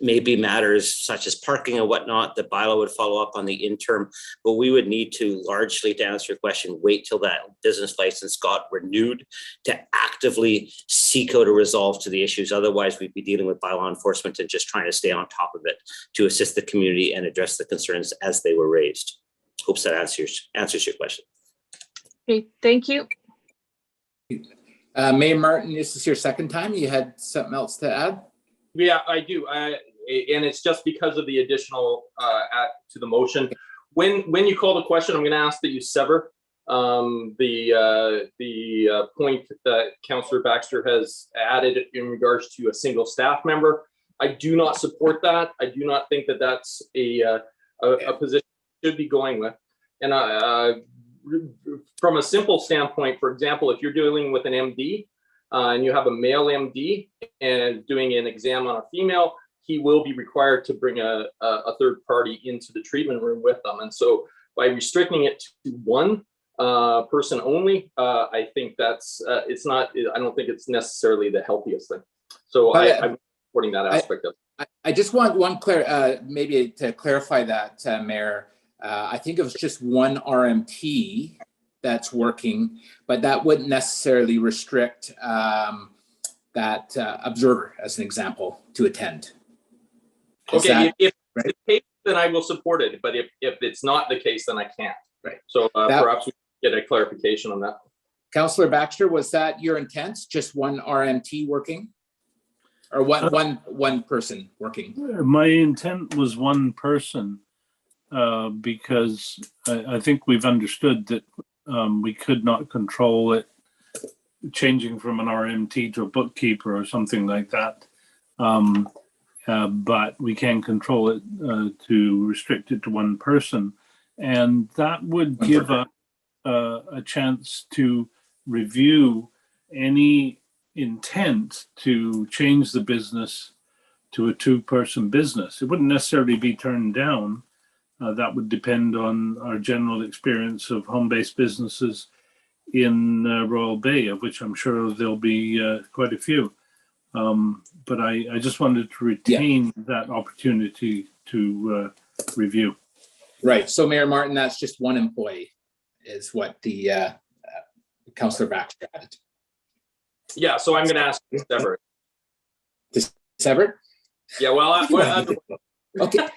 may be matters such as parking and whatnot. The bylaw would follow up on the interim, but we would need to largely, to answer your question, wait till that business license got renewed to actively seek out a resolve to the issues. Otherwise, we'd be dealing with bylaw enforcement and just trying to stay on top of it to assist the community and address the concerns as they were raised. Hopes that answers your question. Okay, thank you. Mayor Martin, this is your second time. You had something else to add? Yeah, I do. And it's just because of the additional to the motion. When you call the question, I'm going to ask that you sever the point that Councillor Baxter has added in regards to a single staff member. I do not support that. I do not think that that's a position you should be going with. And from a simple standpoint, for example, if you're dealing with an MD, and you have a male MD and doing an exam on a female, he will be required to bring a third party into the treatment room with them. And so by restricting it to one person only, I think that's, I don't think it's necessarily the healthiest thing. So I'm supporting that aspect of it. I just want maybe to clarify that, Mayor. I think it was just one RMT that's working, but that wouldn't necessarily restrict that observer, as an example, to attend. Okay, if it's the case, then I will support it. But if it's not the case, then I can't. Right. So perhaps we can get a clarification on that. Councillor Baxter, was that your intent? Just one RMT working? Or one person working? My intent was one person because I think we've understood that we could not control it changing from an RMT to a bookkeeper or something like that. But we can control it to restrict it to one person. And that would give us a chance to review any intent to change the business to a two-person business. It wouldn't necessarily be turned down. That would depend on our general experience of home-based businesses in Royal Bay, of which I'm sure there'll be quite a few. But I just wanted to retain that opportunity to review. Right. So Mayor Martin, that's just one employee is what the Councillor Baxter added. Yeah, so I'm going to ask you to sever it. To sever it? Yeah, well, okay.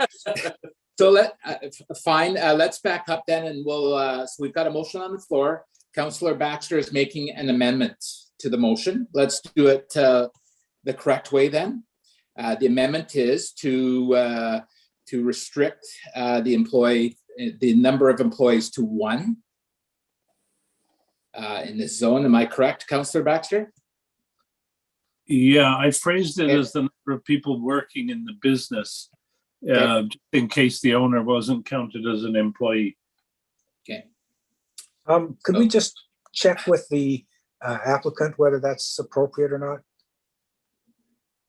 So let's back up then, and we'll. So we've got a motion on the floor. Councillor Baxter is making an amendment to the motion. Let's do it the correct way then. The amendment is to restrict the number of employees to one in this zone. Am I correct, Councillor Baxter? Yeah, I phrased it as the number of people working in the business, just in case the owner wasn't counted as an employee. Okay. Could we just check with the applicant whether that's appropriate or not?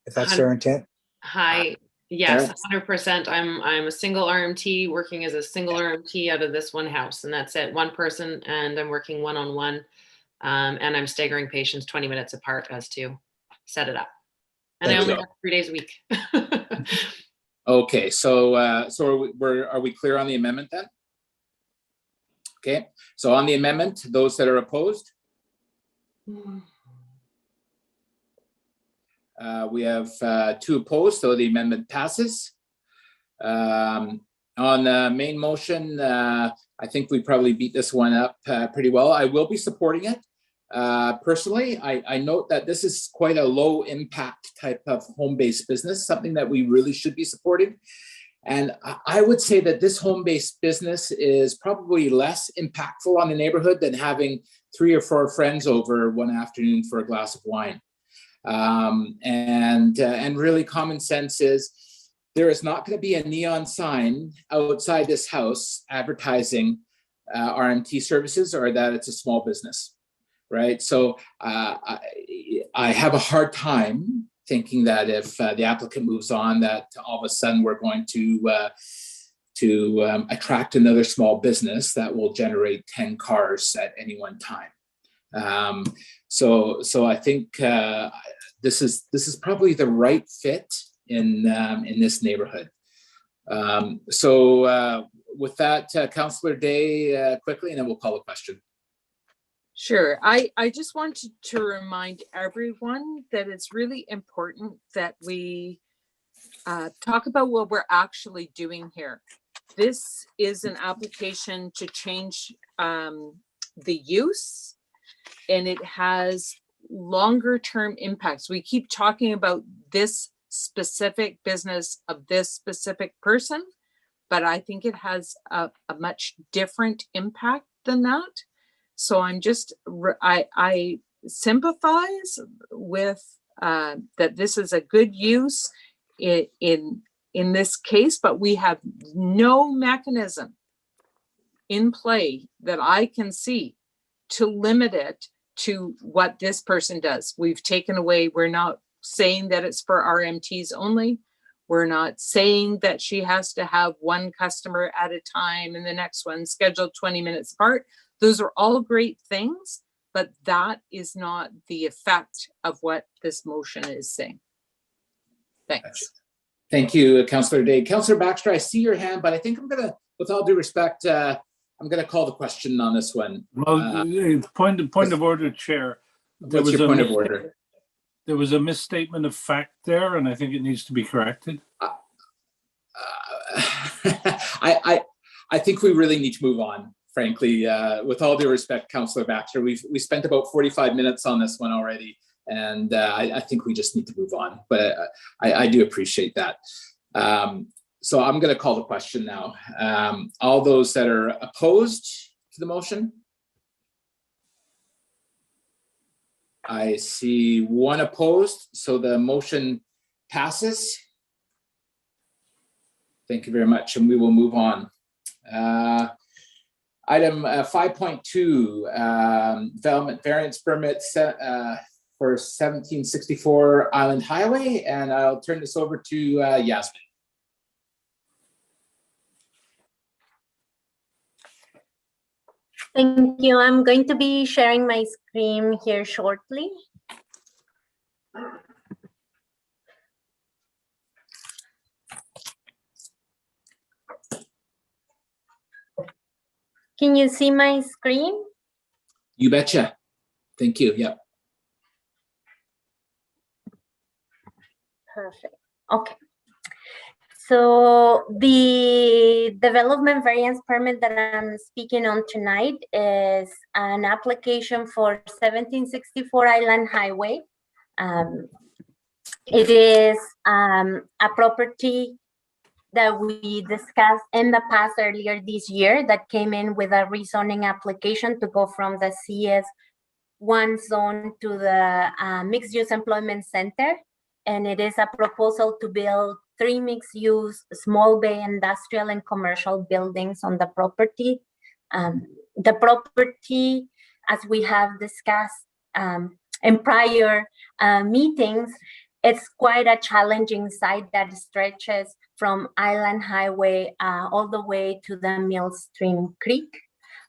If that's their intent? Hi, yes, 100%. I'm a single RMT working as a single RMT out of this one house, and that's it, one person, and I'm working one-on-one, and I'm staggering patients 20 minutes apart as to set it up. And I only have 3 days a week. Okay, so are we clear on the amendment then? Okay, so on the amendment, those that are opposed? We have 2 opposed, so the amendment passes. On the main motion, I think we probably beat this one up pretty well. I will be supporting it. Personally, I note that this is quite a low impact type of home-based business, something that we really should be supporting. And I would say that this home-based business is probably less impactful on the neighborhood than having 3 or 4 friends over one afternoon for a glass of wine. And really common sense is there is not going to be a neon sign outside this house advertising RMT services or that it's a small business, right? So I have a hard time thinking that if the applicant moves on, that all of a sudden we're going to attract another small business that will generate 10 cars at any one time. So I think this is probably the right fit in this neighborhood. So with that, Councillor Day, quickly, and then we'll call the question. Sure. I just wanted to remind everyone that it's really important that we talk about what we're actually doing here. This is an application to change the use, and it has longer term impacts. We keep talking about this specific business of this specific person, but I think it has a much different impact than that. So I'm just, I sympathize with that this is a good use in this case, but we have no mechanism in play that I can see to limit it to what this person does. We've taken away, we're not saying that it's for RMTs only. We're not saying that she has to have one customer at a time and the next one scheduled 20 minutes apart. Those are all great things, but that is not the effect of what this motion is saying. Thanks. Thank you, Councillor Day. Councillor Baxter, I see your hand, but I think I'm gonna, with all due respect, I'm gonna call the question on this one. Well, point of order, Chair. What's your point of order? There was a misstatement of fact there, and I think it needs to be corrected. I think we really need to move on, frankly. With all due respect, Councillor Baxter, we spent about 45 minutes on this one already, and I think we just need to move on. But I do appreciate that. So I'm going to call the question now. All those that are opposed to the motion? I see 1 opposed, so the motion passes. Thank you very much, and we will move on. Item 5.2, development variance permit for 1764 Island Highway, and I'll turn this over to Yasmin. Thank you. I'm going to be sharing my screen here shortly. Can you see my screen? You betcha. Thank you. Yep. Perfect. Okay. So the development variance permit that I'm speaking on tonight is an application for 1764 Island Highway. It is a property that we discussed in the past earlier this year that came in with a rezoning application to go from the CS1 zone to the mixed use employment center. And it is a proposal to build 3 mixed-use small bay industrial and commercial buildings on the property. The property, as we have discussed in prior meetings, it's quite a challenging site that stretches from Island Highway all the way to the Millstream Creek.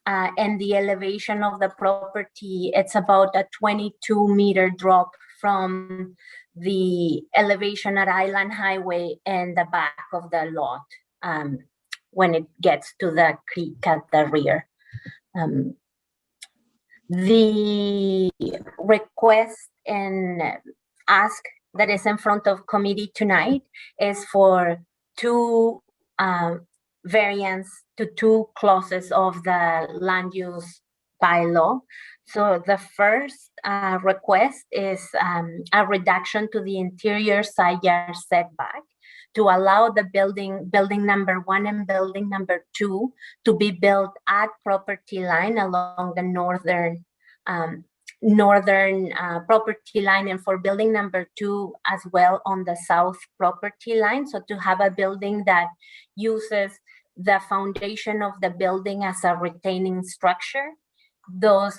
And the elevation of the property, it's about a 22-meter drop from the elevation at Island Highway and the back of the lot when it gets to the creek at the rear. The request and ask that is in front of committee tonight is for two variance to two clauses of the land use bylaw. So the first request is a reduction to the interior side yard setback to allow the building number 1 and building number 2 to be built at property line along the northern property line, and for building number 2 as well on the south property line. So to have a building that uses the foundation of the building as a retaining structure. That's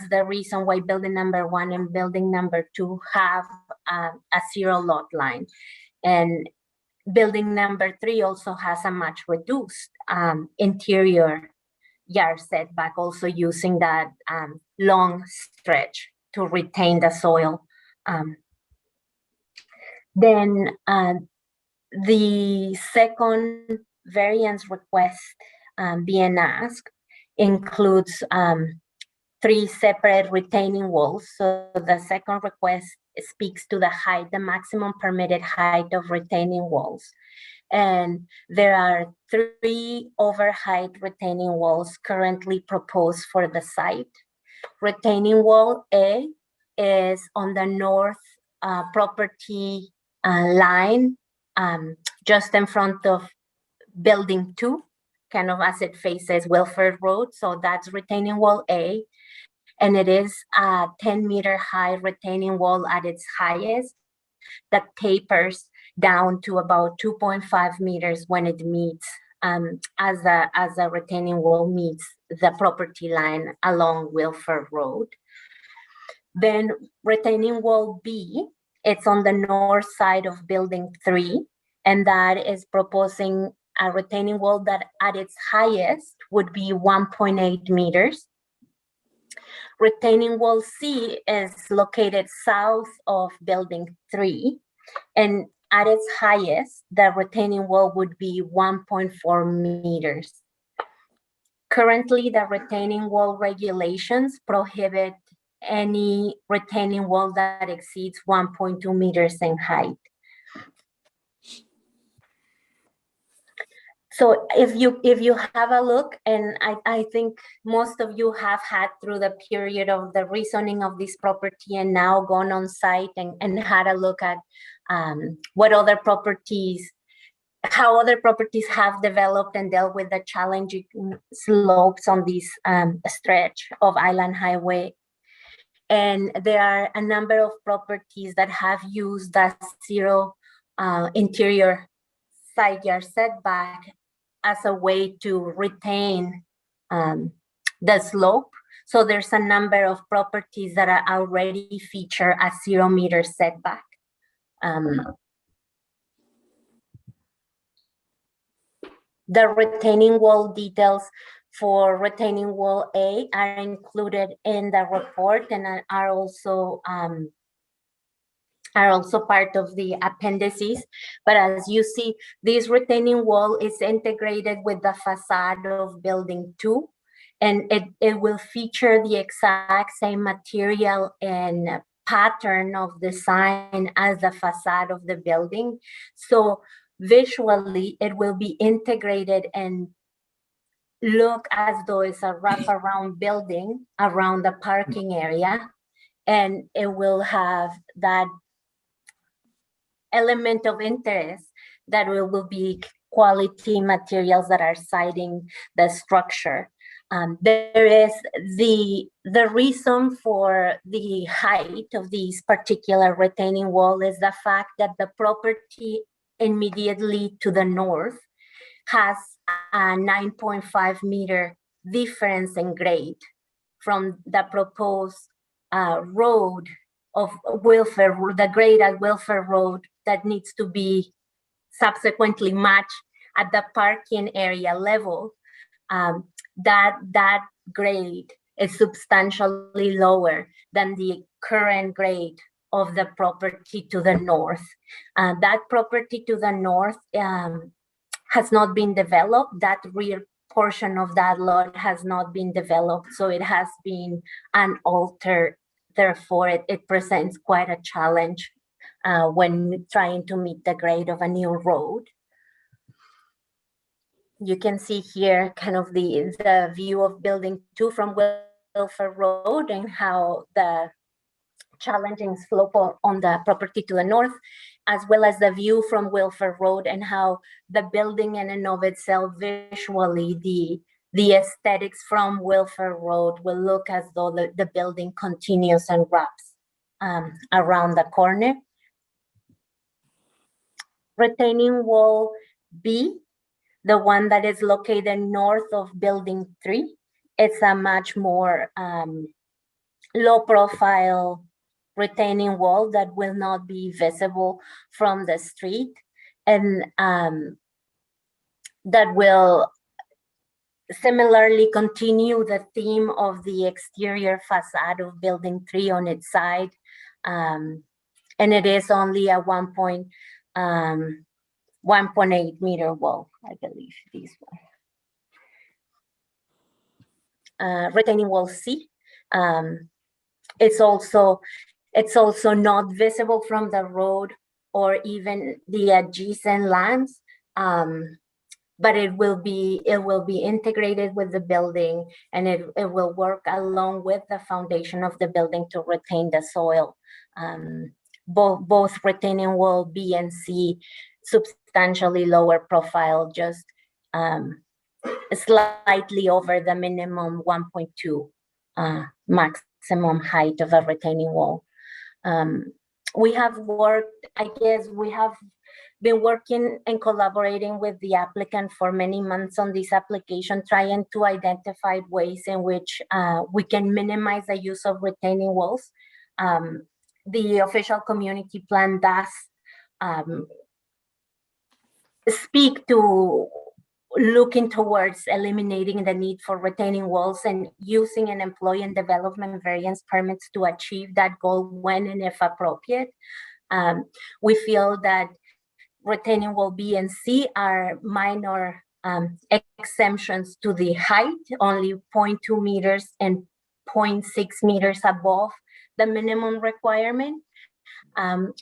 the reason why building number 1 and building number 2 have a 0 lot line. And building number 3 also has a much reduced interior yard setback, also using that long stretch to retain the soil. Then the second variance request being asked includes 3 separate retaining walls. So the second request speaks to the height, the maximum permitted height of retaining walls. And there are 3 overheight retaining walls currently proposed for the site. Retaining wall A is on the north property line, just in front of building 2, kind of as it faces Wilford Road. So that's retaining wall A. And it is a 10-meter high retaining wall at its highest that tapers down to about 2.5 meters when it meets as a retaining wall meets the property line along Wilford Road. Then retaining wall B, it's on the north side of building 3, and that is proposing a retaining wall that at its highest would be 1.8 meters. Retaining wall C is located south of building 3, and at its highest, the retaining wall would be 1.4 meters. Currently, the retaining wall regulations prohibit any retaining wall that exceeds 1.2 meters in height. So if you have a look, and I think most of you have had through the period of the rezoning of this property and now gone on site and had a look at what other properties, how other properties have developed and dealt with the challenging slopes on this stretch of Island Highway. And there are a number of properties that have used that 0 interior side yard setback as a way to retain the slope. So there's a number of properties that are already feature a 0 meter setback. The retaining wall details for retaining wall A are included in the report and are also part of the appendices. But as you see, this retaining wall is integrated with the facade of building 2, and it will feature the exact same material and pattern of design as the facade of the building. So visually, it will be integrated and look as though it's a wraparound building around the parking area, and it will have that element of interest that will be quality materials that are siding the structure. There is the reason for the height of this particular retaining wall is the fact that the property immediately to the north has a 9.5 meter difference in grade from the proposed road of Wilford, the grade at Wilford Road that needs to be subsequently matched at the parking area level, that grade is substantially lower than the current grade of the property to the north. That property to the north has not been developed. That rear portion of that lot has not been developed, so it has been unaltered. Therefore, it presents quite a challenge when trying to meet the grade of a new road. You can see here kind of the view of building 2 from Wilford Road and how the challenging slope on the property to the north, as well as the view from Wilford Road and how the building in and of itself visually, the aesthetics from Wilford Road will look as though the building continues and wraps around the corner. Retaining wall B, the one that is located north of building 3, it's a much more low profile retaining wall that will not be visible from the street, and that will similarly continue the theme of the exterior facade of building 3 on its side, and it is only a 1.8 meter wall, I believe this one. Retaining wall C, it's also not visible from the road or even the adjacent lands, but it will be integrated with the building, and it will work along with the foundation of the building to retain the soil. Both retaining wall B and C, substantially lower profile, just slightly over the minimum 1.2 maximum height of a retaining wall. We have been working and collaborating with the applicant for many months on this application, trying to identify ways in which we can minimize the use of retaining walls. The official community plan does speak to looking towards eliminating the need for retaining walls and using and employing development variance permits to achieve that goal when and if appropriate. We feel that retaining wall B and C are minor exemptions to the height, only 0.2 meters and 0.6 meters above the minimum requirement.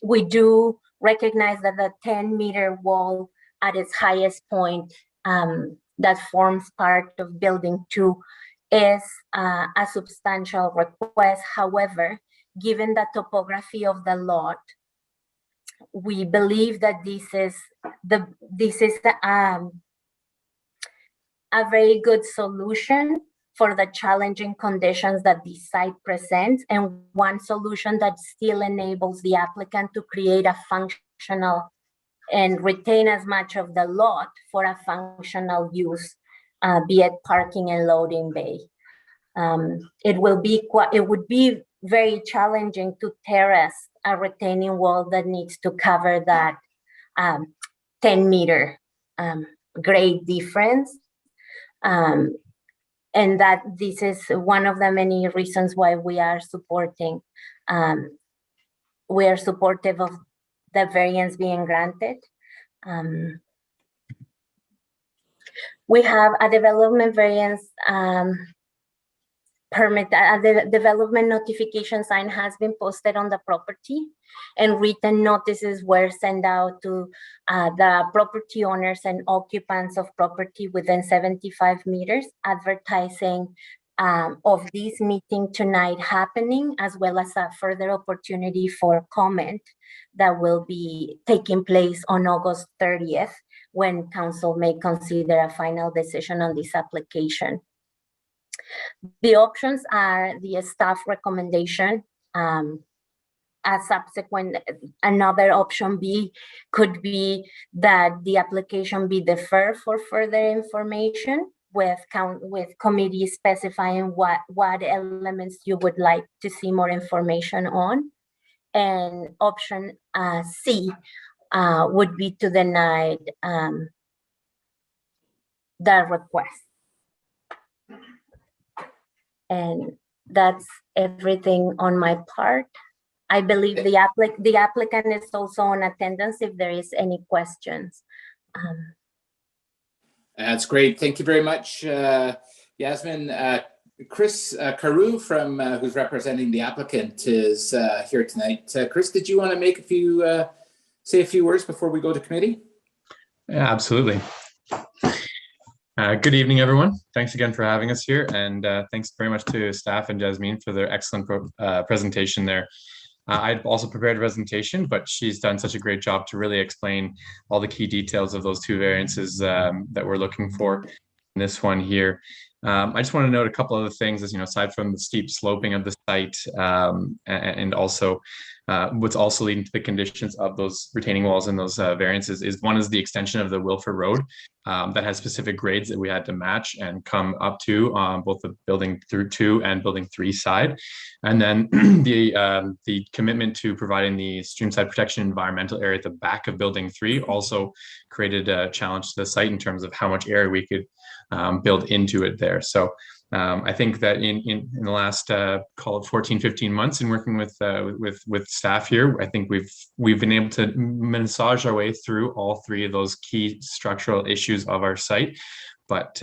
We do recognize that the 10-meter wall at its highest point that forms part of building 2 is a substantial request. However, given the topography of the lot, we believe that this is a very good solution for the challenging conditions that this site presents, and one solution that still enables the applicant to create a functional and retain as much of the lot for a functional use, be it parking and loading bay. It would be very challenging to terrace a retaining wall that needs to cover that 10-meter grade difference. And that this is one of the many reasons why we are supportive of the variance being granted. We have a development variance permit. The development notification sign has been posted on the property, and written notices were sent out to the property owners and occupants of property within 75 meters, advertising of this meeting tonight happening, as well as a further opportunity for comment that will be taking place on August 30th, when council may consider a final decision on this application. The options are the staff recommendation. Another option B could be that the application be deferred for further information, with committee specifying what elements you would like to see more information on. And option C would be to deny the request. And that's everything on my part. I believe the applicant is also on attendance if there is any questions. That's great. Thank you very much, Yasmin. Chris Carew, from who's representing the applicant, is here tonight. Chris, did you want to make say a few words before we go to committee? Yeah, absolutely. Good evening, everyone. Thanks again for having us here, and thanks very much to staff and Jasmine for their excellent presentation there. I'd also prepared a presentation, but she's done such a great job to really explain all the key details of those two variances that we're looking for in this one here. I just want to note a couple other things, as aside from the steep sloping of the site, and also what's also leading to the conditions of those retaining walls and those variances is one is the extension of the Wilford Road that has specific grades that we had to match and come up to both the building 2 and building 3 side. And then the commitment to providing the streamside protection environmental area at the back of building 3 also created a challenge to the site in terms of how much area we could build into it there. So I think that in the last call it 14-15 months in working with staff here, I think we've been able to massage our way through all 3 of those key structural issues of our site. But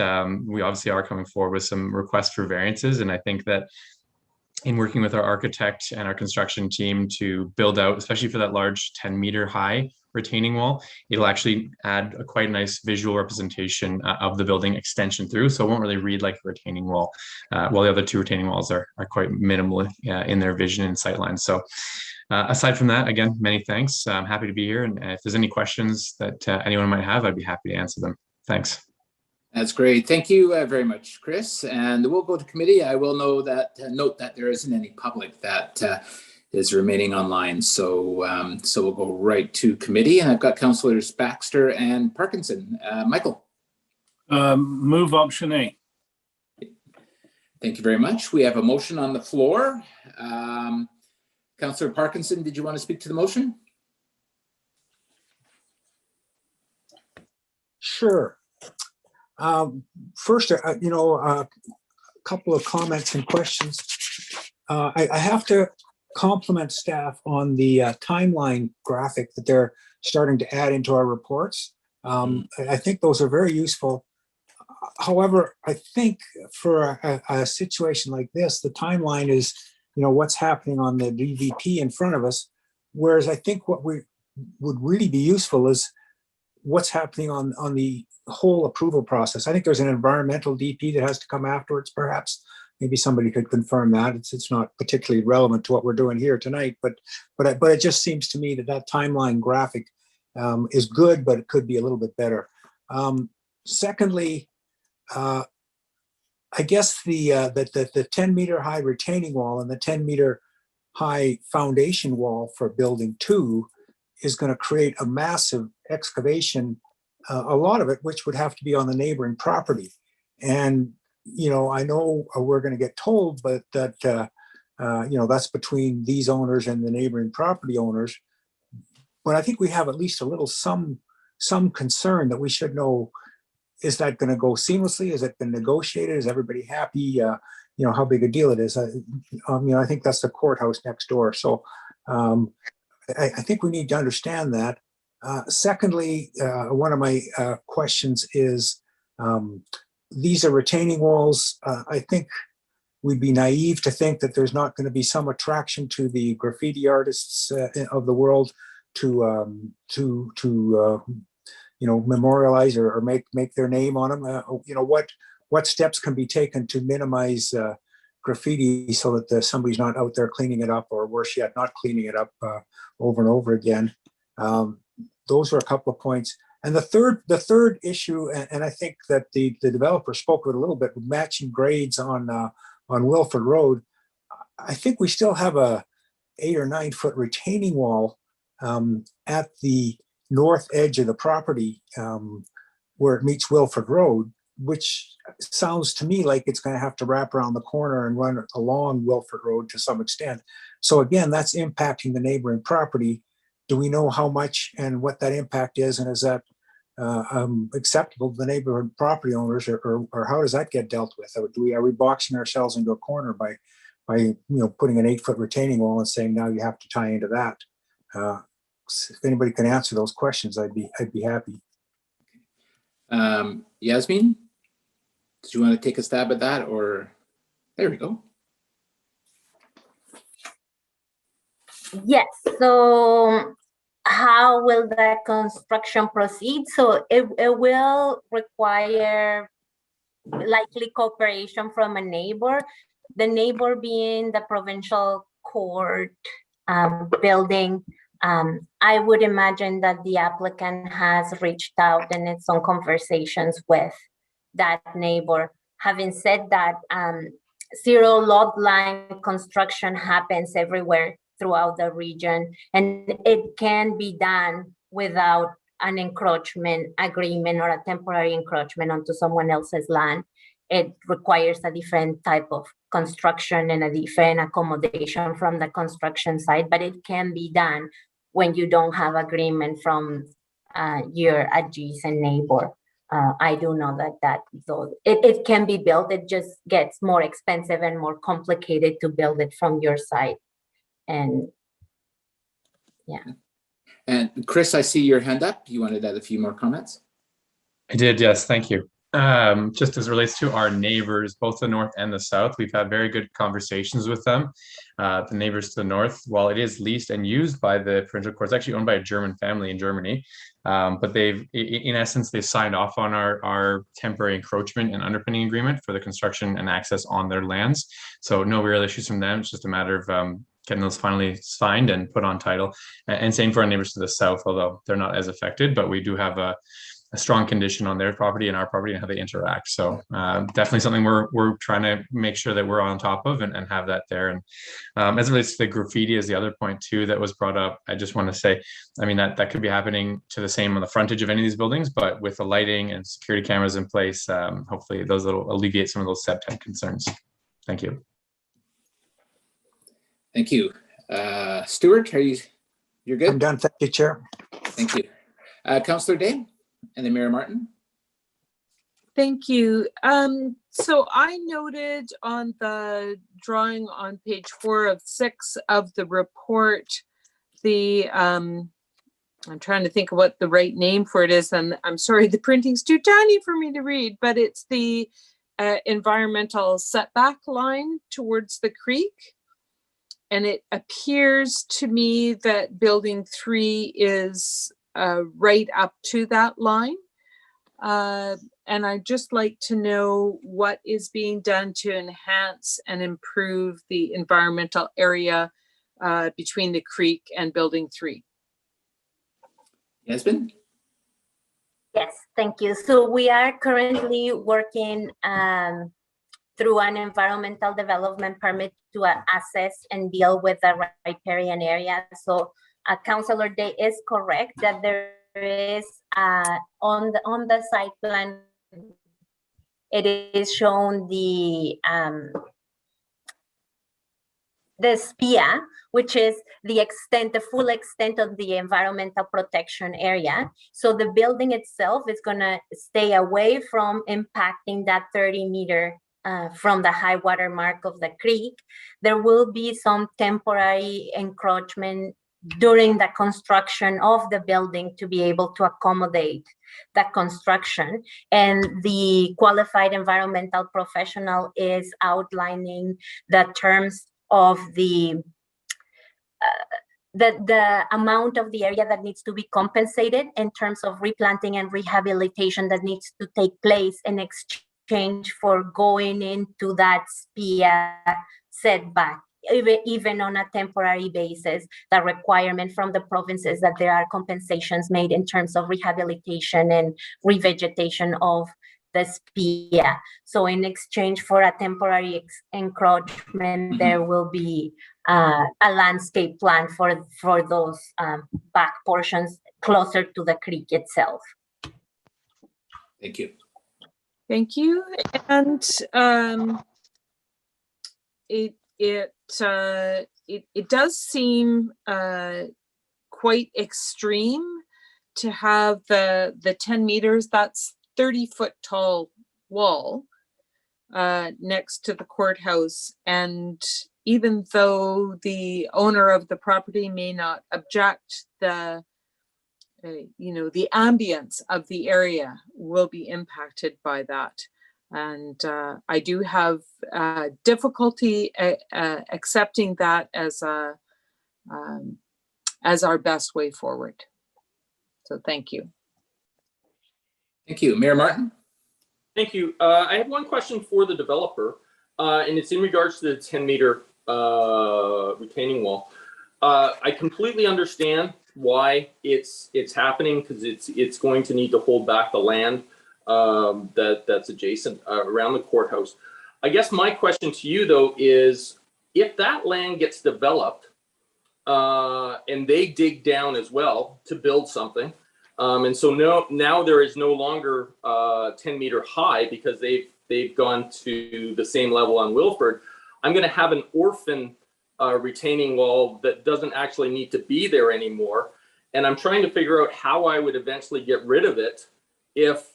we obviously are coming forward with some requests for variances, and I think that in working with our architect and our construction team to build out, especially for that large 10-meter high retaining wall, it'll actually add a quite nice visual representation of the building extension through. So it won't really read like a retaining wall, while the other 2 retaining walls are quite minimal in their vision and sightlines. So aside from that, again, many thanks. I'm happy to be here. And if there's any questions that anyone might have, I'd be happy to answer them. Thanks. That's great. Thank you very much, Chris. And we'll go to committee. I will note that there isn't any public that is remaining online. So we'll go right to committee. And I've got Councillors Baxter and Parkinson. Michael. Move option A. Thank you very much. We have a motion on the floor. Councillor Parkinson, did you want to speak to the motion? Sure. First, a couple of comments and questions. I have to compliment staff on the timeline graphic that they're starting to add into our reports. I think those are very useful. However, I think for a situation like this, the timeline is, what's happening on the DVP in front of us. Whereas I think what would really be useful is what's happening on the whole approval process. I think there's an environmental DP that has to come afterwards, perhaps. Maybe somebody could confirm that. It's not particularly relevant to what we're doing here tonight, but it just seems to me that timeline graphic is good, but it could be a little bit better. Secondly, I guess the 10-meter high retaining wall and the 10-meter high foundation wall for building 2 is going to create a massive excavation, a lot of it which would have to be on the neighboring property. And I know we're going to get told, but that that's between these owners and the neighboring property owners. But I think we have at least a little some concern that we should know: is that going to go seamlessly? Has it been negotiated? Is everybody happy? How big a deal it is. I think that's the courthouse next door. So I think we need to understand that. Secondly, one of my questions is, these are retaining walls. I think we'd be naive to think that there's not going to be some attraction to the graffiti artists of the world to memorialize or make their name on them. What steps can be taken to minimize graffiti so that somebody's not out there cleaning it up, or worse yet, not cleaning it up over and over again. Those are a couple of points. And the third issue, and I think that the developer spoke with a little bit, matching grades on Wilford Road. I think we still have a 8 or 9 foot retaining wall at the north edge of the property where it meets Wilford Road, which sounds to me like it's going to have to wrap around the corner and run along Wilford Road to some extent. So again, that's impacting the neighboring property. Do we know how much and what that impact is, and is that acceptable to the neighborhood property owners, or how does that get dealt with? Are we boxing ourselves into a corner by putting an 8-foot retaining wall and saying now you have to tie into that? If anybody can answer those questions, I'd be happy. Yasmin, do you want to take a stab at that, or there we go? Yes, so how will that construction proceed? So it will require likely cooperation from a neighbor, the neighbor being the provincial court building. I would imagine that the applicant has reached out and in some conversations with that neighbor. Having said that, zero lot line construction happens everywhere throughout the region, and it can be done without an encroachment agreement or a temporary encroachment onto someone else's land. It requires a different type of construction and a different accommodation from the construction site, but it can be done when you don't have agreement from your adjacent neighbor. I do know that it can be built. It just gets more expensive and more complicated to build it from your side. And yeah. And Chris, I see your hand up. You wanted to add a few more comments? I did, yes, thank you. Just as it relates to our neighbors, both the north and the south, we've had very good conversations with them. The neighbors to the north, while it is leased and used by the provincial courts, actually owned by a German family in Germany, but they've, in essence, they signed off on our temporary encroachment and underpinning agreement for the construction and access on their lands. So no real issues from them. It's just a matter of getting those finally signed and put on title. And same for our neighbors to the south, although they're not as affected, but we do have a strong condition on their property and our property and how they interact. So definitely something we're trying to make sure that we're on top of and have that there. And as it relates to the graffiti as the other point too that was brought up, I just want to say, I mean, that could be happening to the same on the frontage of any of these buildings, but with the lighting and security cameras in place, hopefully those will alleviate some of those septic concerns. Thank you. Thank you. Stuart, you're good? I'm done. Thank you, Chair. Thank you. Councillor Day? And then Mayor Martin. Thank you. So I noted on the drawing on page 4 of 6 of the report, I'm trying to think of what the right name for it is, and I'm sorry, the printing's too tiny for me to read, but it's the environmental setback line towards the creek. And it appears to me that building 3 is right up to that line. And I'd just like to know what is being done to enhance and improve the environmental area between the creek and building 3. Yasmin? Yes, thank you. So we are currently working through an environmental development permit to assess and deal with the riparian area. So Councillor Day is correct that there is on the site plan, it is shown the SPIA, which is the full extent of the environmental protection area. So the building itself is gonna stay away from impacting that 30-meter from the high water mark of the creek. There will be some temporary encroachment during the construction of the building to be able to accommodate that construction. And the qualified environmental professional is outlining the terms of the amount of the area that needs to be compensated in terms of replanting and rehabilitation that needs to take place in exchange for going into that SPIA setback. Even on a temporary basis, the requirement from the provinces that there are compensations made in terms of rehabilitation and revegetation of the SPIA. So in exchange for a temporary encroachment, there will be a landscape plan for those back portions closer to the creek itself. Thank you. Thank you. And it does seem quite extreme to have the 10 meters, that's 30-foot tall wall next to the courthouse. And even though the owner of the property may not object, the the ambience of the area will be impacted by that. And I do have difficulty accepting that as our best way forward. So thank you. Thank you. Mayor Martin? Thank you. I have one question for the developer, and it's in regards to the 10-meter retaining wall. I completely understand why it's happening, because it's going to need to hold back the land that's adjacent around the courthouse. I guess my question to you, though, is if that land gets developed and they dig down as well to build something, and so now there is no longer 10-meter high because they've gone to the same level on Wilford, I'm going to have an orphan retaining wall that doesn't actually need to be there anymore. And I'm trying to figure out how I would eventually get rid of it if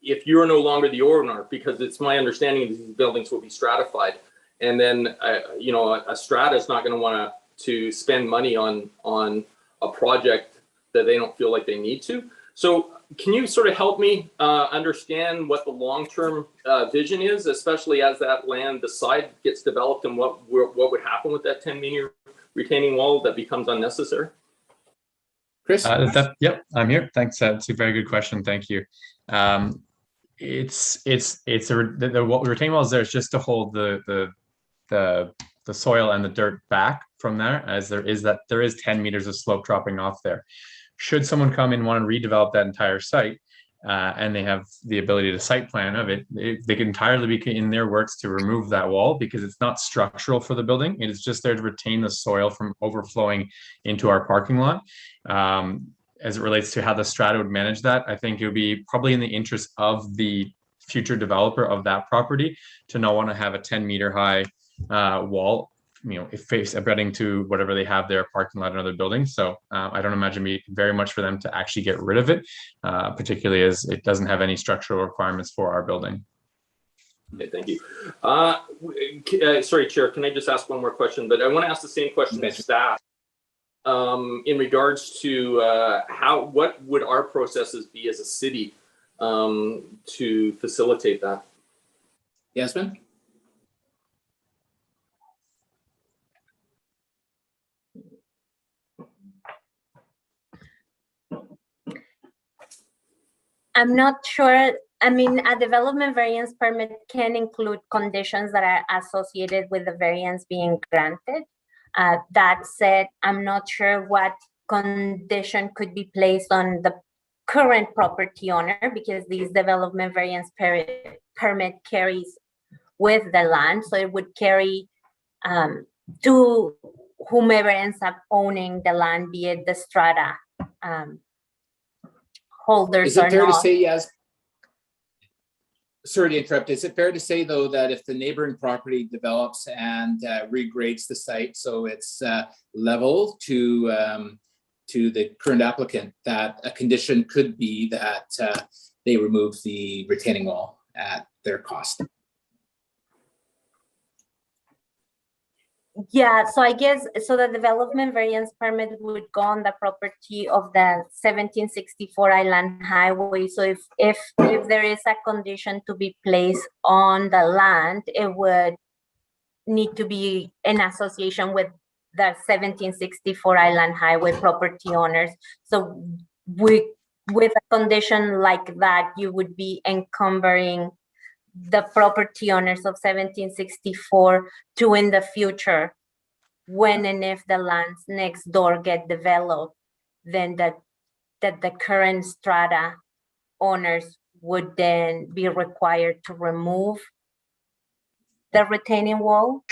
you're no longer the owner, because it's my understanding these buildings will be stratified. And then, a strata is not going to want to spend money on a project that they don't feel like they need to. So can you sort of help me understand what the long-term vision is, especially as that land, the side gets developed, and what would happen with that 10-meter retaining wall that becomes unnecessary? Chris? Yep, I'm here. Thanks. That's a very good question. Thank you. The retaining wall is there just to hold the soil and the dirt back from there, as there is 10 meters of slope dropping off there. Should someone come and want to redevelop that entire site, and they have the ability to site plan of it, they can entirely be in their works to remove that wall, because it's not structural for the building. It is just there to retain the soil from overflowing into our parking lot. As it relates to how the strata would manage that, I think it would be probably in the interest of the future developer of that property to not want to have a 10-meter high wall, face abutting to whatever they have their parking lot and other buildings. So I don't imagine it be very much for them to actually get rid of it, particularly as it doesn't have any structural requirements for our building. Okay, thank you. Sorry, Chair, can I just ask one more question? But I want to ask the same question to staff in regards to what would our processes be as a city to facilitate that? Yasmin? I'm not sure. I mean, a development variance permit can include conditions that are associated with the variance being granted. That said, I'm not sure what condition could be placed on the current property owner, because these development variance permit carries with the land. So it would carry to whomever ends up owning the land, be it the strata holders or not. Is it fair to say, yes? Sorry to interrupt. Is it fair to say, though, that if the neighboring property develops and regrades the site so it's level to the current applicant, that a condition could be that they remove the retaining wall at their cost? Yeah, so I guess, so the development variance permit would go on the property of the 1764 Island Highway. So if there is a condition to be placed on the land, it would need to be in association with the 1764 Island Highway property owners. So with a condition like that, you would be encumbering the property owners of 1764 to, in the future, when and if the lands next door get developed, then that the current strata owners would then be required to remove the retaining wall.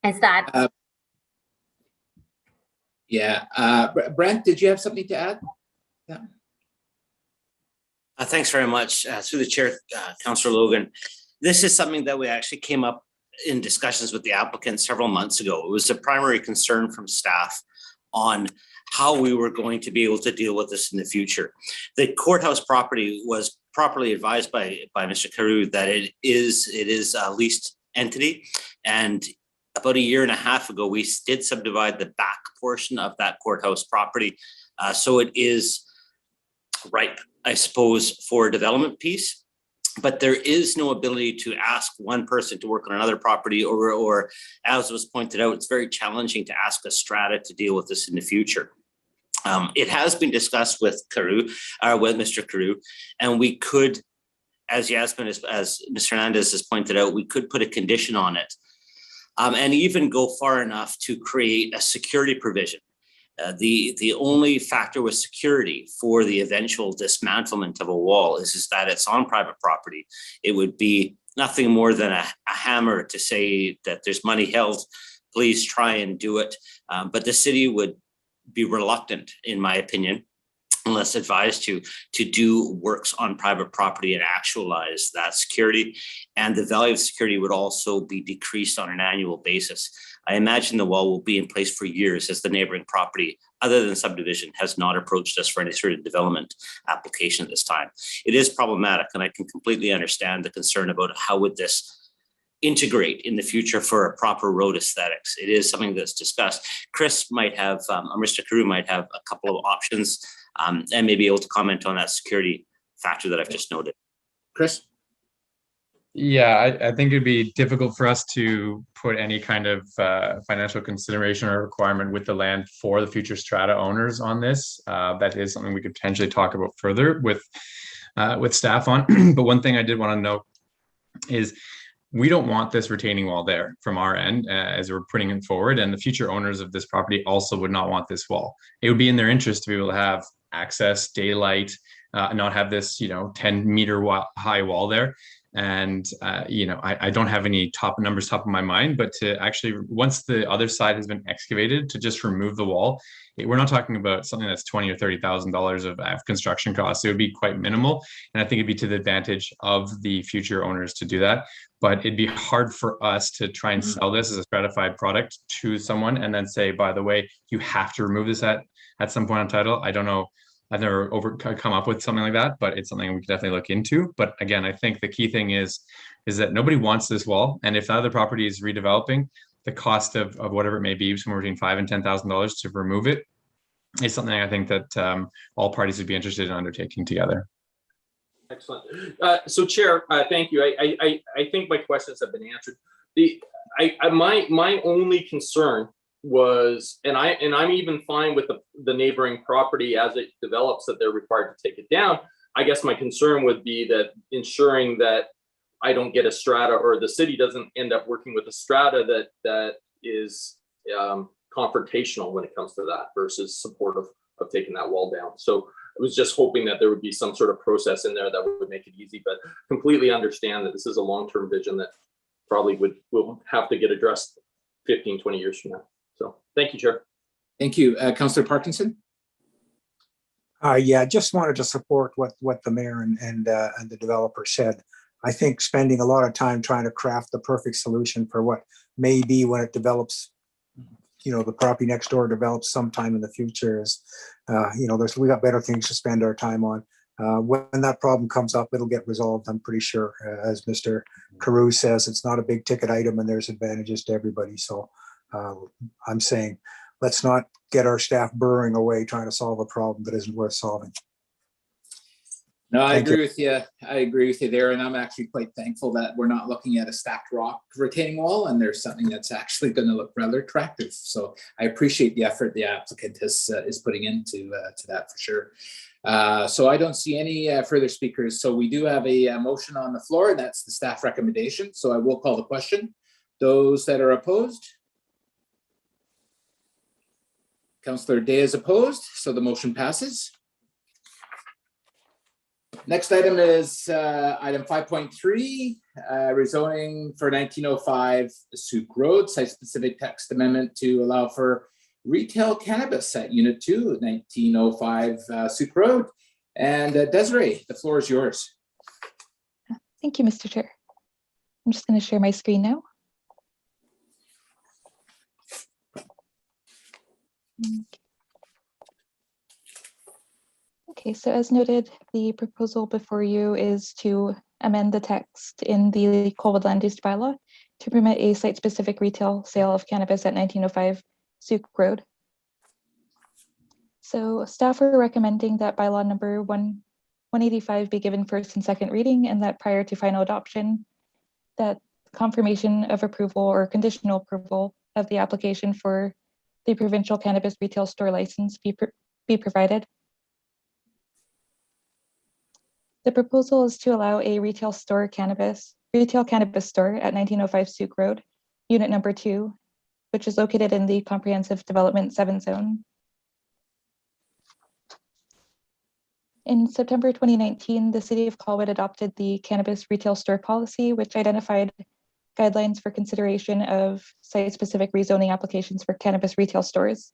Is that? Yeah. Brent, did you have something to add? Yeah. Thanks very much. Through the chair, Councillor Logan. This is something that we actually came up in discussions with the applicant several months ago. It was a primary concern from staff on how we were going to be able to deal with this in the future. The courthouse property was properly advised by Mr. Carew that it is a leased entity, and about 1.5 years ago, we did subdivide the back portion of that courthouse property. So it is ripe, I suppose, for a development piece, but there is no ability to ask one person to work on another property, or as was pointed out, it's very challenging to ask a strata to deal with this in the future. It has been discussed with Mr. Carew, and we could, as Mr. Hernandez has pointed out, we could put a condition on it, and even go far enough to create a security provision. The only factor with security for the eventual dismantlement of a wall is that it's on private property. It would be nothing more than a hammer to say that there's money held, please try and do it. But the city would be reluctant, in my opinion, unless advised to do works on private property and actualize that security. And the value of security would also be decreased on an annual basis. I imagine the wall will be in place for years as the neighboring property, other than subdivision, has not approached us for any sort of development application at this time. It is problematic, and I can completely understand the concern about how would this integrate in the future for a proper road aesthetics. It is something that's discussed. Chris might have, or Mr. Carew might have a couple of options, and may be able to comment on that security factor that I've just noted. Chris? Yeah, I think it'd be difficult for us to put any kind of financial consideration or requirement with the land for the future strata owners on this. That is something we could potentially talk about further with staff on. But one thing I did want to note is we don't want this retaining wall there from our end as we're putting it forward, and the future owners of this property also would not want this wall. It would be in their interest to be able to have access, daylight, not have this 10-meter high wall there. And I don't have any numbers top of my mind, but to actually, once the other side has been excavated, to just remove the wall, we're not talking about something that's $20,000 or $30,000 of construction costs. It would be quite minimal, and I think it'd be to the advantage of the future owners to do that. But it'd be hard for us to try and sell this as a stratified product to someone and then say, by the way, you have to remove this at some point on title. I don't know. I've never come up with something like that, but it's something we could definitely look into. But again, I think the key thing is that nobody wants this wall. And if the other property is redeveloping, the cost of whatever it may be, somewhere between $5,000 and $10,000 to remove it, is something I think that all parties would be interested in undertaking together. Excellent. So Chair, thank you. I think my questions have been answered. My only concern was, and I'm even fine with the neighboring property as it develops, that they're required to take it down. I guess my concern would be that ensuring that I don't get a strata, or the city doesn't end up working with a strata that is confrontational when it comes to that versus supportive of taking that wall down. So I was just hoping that there would be some sort of process in there that would make it easy, but completely understand that this is a long-term vision that probably will have to get addressed 15, 20 years from now. So thank you, Chair. Thank you. Councillor Parkinson? Yeah, just wanted to support what the mayor and the developer said. I think spending a lot of time trying to craft the perfect solution for what may be when it develops, the property next door develops sometime in the future is, we got better things to spend our time on. When that problem comes up, it'll get resolved, I'm pretty sure. As Mr. Carew says, it's not a big ticket item and there's advantages to everybody. So I'm saying, let's not get our staff burrowing away trying to solve a problem that isn't worth solving. No, I agree with you. I agree with you there. And I'm actually quite thankful that we're not looking at a stacked rock retaining wall, and there's something that's actually going to look rather attractive. So I appreciate the effort the applicant is putting into to that for sure. So I don't see any further speakers. So we do have a motion on the floor, and that's the staff recommendation. So I will call the question. Those that are opposed? Councillor Day is opposed, so the motion passes. Next item is item 5.3, rezoning for 1905 Souk Road, site-specific text amendment to allow for retail cannabis at Unit 2, 1905 Souk Road. And Desiree, the floor is yours. Thank you, Mr. Chair. I'm just going to share my screen now. Okay, so as noted, the proposal before you is to amend the text in the Colwood Land Use Bylaw to permit a site-specific retail sale of cannabis at 1905 Souk Road. So staff are recommending that bylaw number 185 be given first and second reading, and that prior to final adoption, that confirmation of approval or conditional approval of the application for the provincial cannabis retail store license be provided. The proposal is to allow a retail cannabis store at 1905 Souk Road, unit number 2, which is located in the Comprehensive Development 7 zone. In September 2019, the City of Colwood adopted the cannabis retail store policy, which identified guidelines for consideration of site-specific rezoning applications for cannabis retail stores.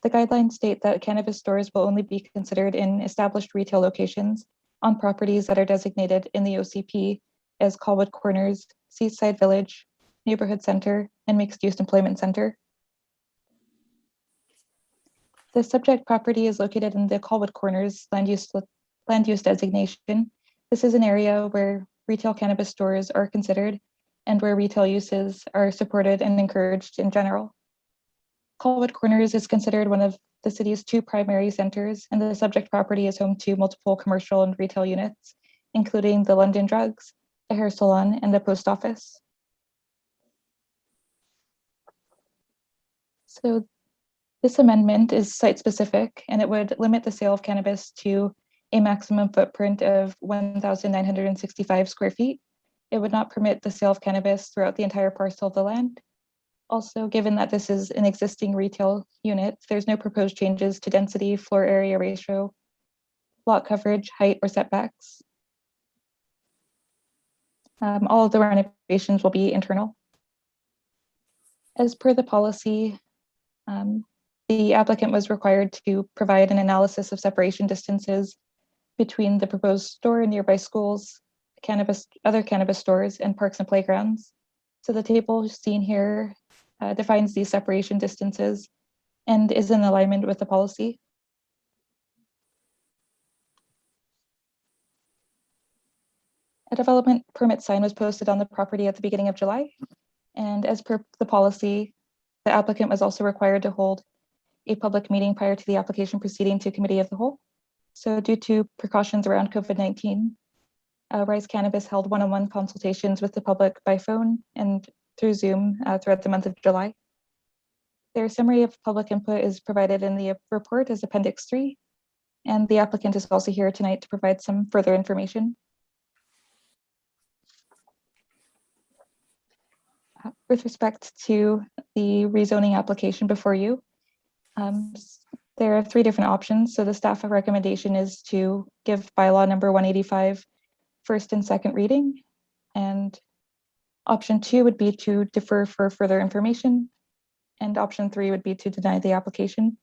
The guidelines state that cannabis stores will only be considered in established retail locations on properties that are designated in the OCP as Colwood Corners, Seaside Village, Neighborhood Center, and Mixed-Use Employment Center. The subject property is located in the Colwood Corners land use designation. This is an area where retail cannabis stores are considered and where retail uses are supported and encouraged in general. Colwood Corners is considered one of the city's 2 primary centers, and the subject property is home to multiple commercial and retail units, including the London Drugs, a hair salon, and a post office. So this amendment is site-specific, and it would limit the sale of cannabis to a maximum footprint of 1,965 square feet. It would not permit the sale of cannabis throughout the entire parcel of the land. Also, given that this is an existing retail unit, there's no proposed changes to density, floor area ratio, lot coverage, height, or setbacks. All of the renovations will be internal. As per the policy, the applicant was required to provide an analysis of separation distances between the proposed store and nearby schools, other cannabis stores, and parks and playgrounds. So the table seen here defines these separation distances and is in alignment with the policy. A development permit sign was posted on the property at the beginning of July. And as per the policy, the applicant was also required to hold a public meeting prior to the application proceeding to committee of the whole. So due to precautions around COVID-19, Rise Cannabis held one-on-one consultations with the public by phone and through Zoom throughout the month of July. Their summary of public input is provided in the report as Appendix 3, and the applicant is also here tonight to provide some further information. With respect to the rezoning application before you, there are 3 different options. So the staff recommendation is to give bylaw number 185 first and second reading, and option 2 would be to defer for further information, and option 3 would be to deny the application.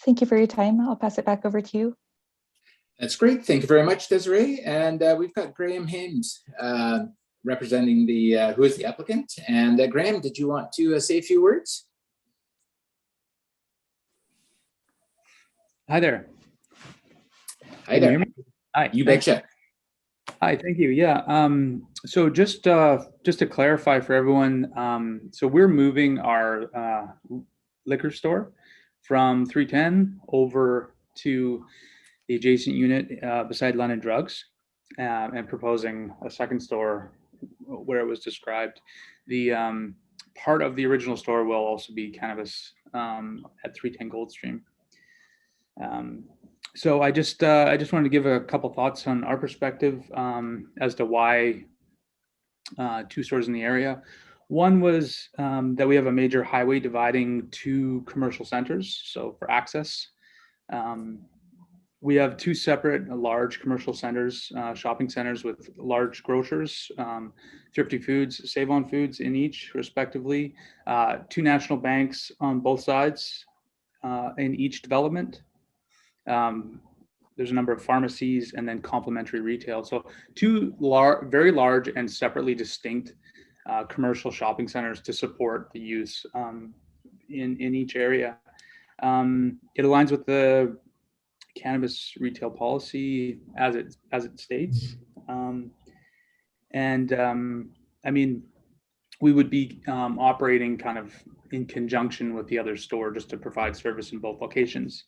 Thank you for your time. I'll pass it back over to you. That's great. Thank you very much, Desiree. And we've got Graham Hames representing who is the applicant. And Graham, did you want to say a few words? Hi there. Hi there. Hi. You betcha. Hi, thank you. Yeah. So just to clarify for everyone, so we're moving our liquor store from 310 over to the adjacent unit beside London Drugs, and proposing a second store where it was described. The part of the original store will also be cannabis at 310 Goldstream. So I just wanted to give a couple thoughts on our perspective as to why 2 stores in the area. One was that we have a major highway dividing 2 commercial centers, so for access. We have 2 separate large commercial centers, shopping centers with large grocers, Thrifty Foods, Save On Foods in each respectively, 2 national banks on both sides, in each development. There's a number of pharmacies and then complementary retail. So two very large and separately distinct commercial shopping centers to support the use in each area. It aligns with the cannabis retail policy as it states. I mean, we would be operating kind of in conjunction with the other store just to provide service in both locations.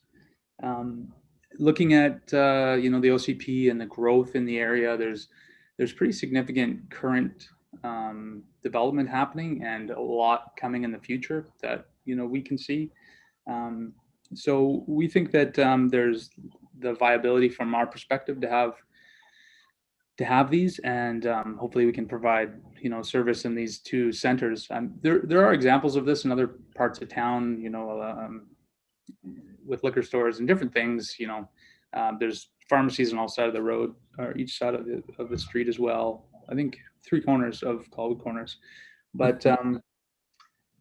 Looking at you know, the OCP and the growth in the area, there's pretty significant current development happening and a lot coming in the future that, you know, we can see. So we think that there's the viability from our perspective to have these, and hopefully we can provide, you know, service in these two centers. There are examples of this in other parts of town, you know, with liquor stores and different things. You know, there's pharmacies on all sides of the road or each side of the street as well. I think 3 corners of Colwood Corners, but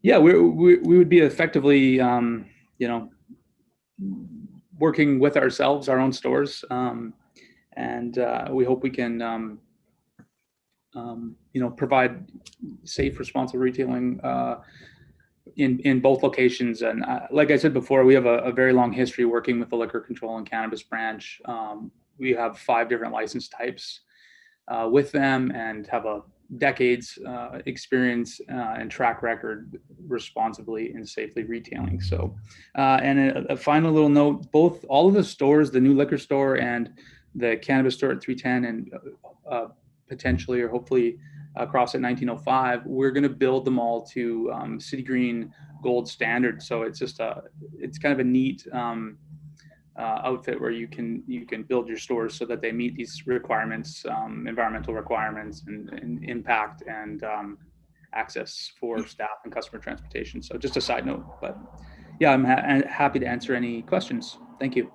yeah, we would be effectively, you know, working with ourselves, our own stores, and we hope we can, you know, provide safe, responsible retailing in both locations. And like I said before, we have a very long history working with the Liquor Control and Cannabis branch. We have 5 different license types with them and have a decades experience and track record responsibly and safely retailing. So, and a final little note, all of the stores, the new liquor store and the cannabis store at 310 and potentially or hopefully across at 1905, we're going to build them all to City Green Gold standard. So it's just it's kind of a neat outfit where you can build your stores so that they meet these requirements, environmental requirements and impact and access for staff and customer transportation. So just a side note, but yeah, I'm happy to answer any questions. Thank you.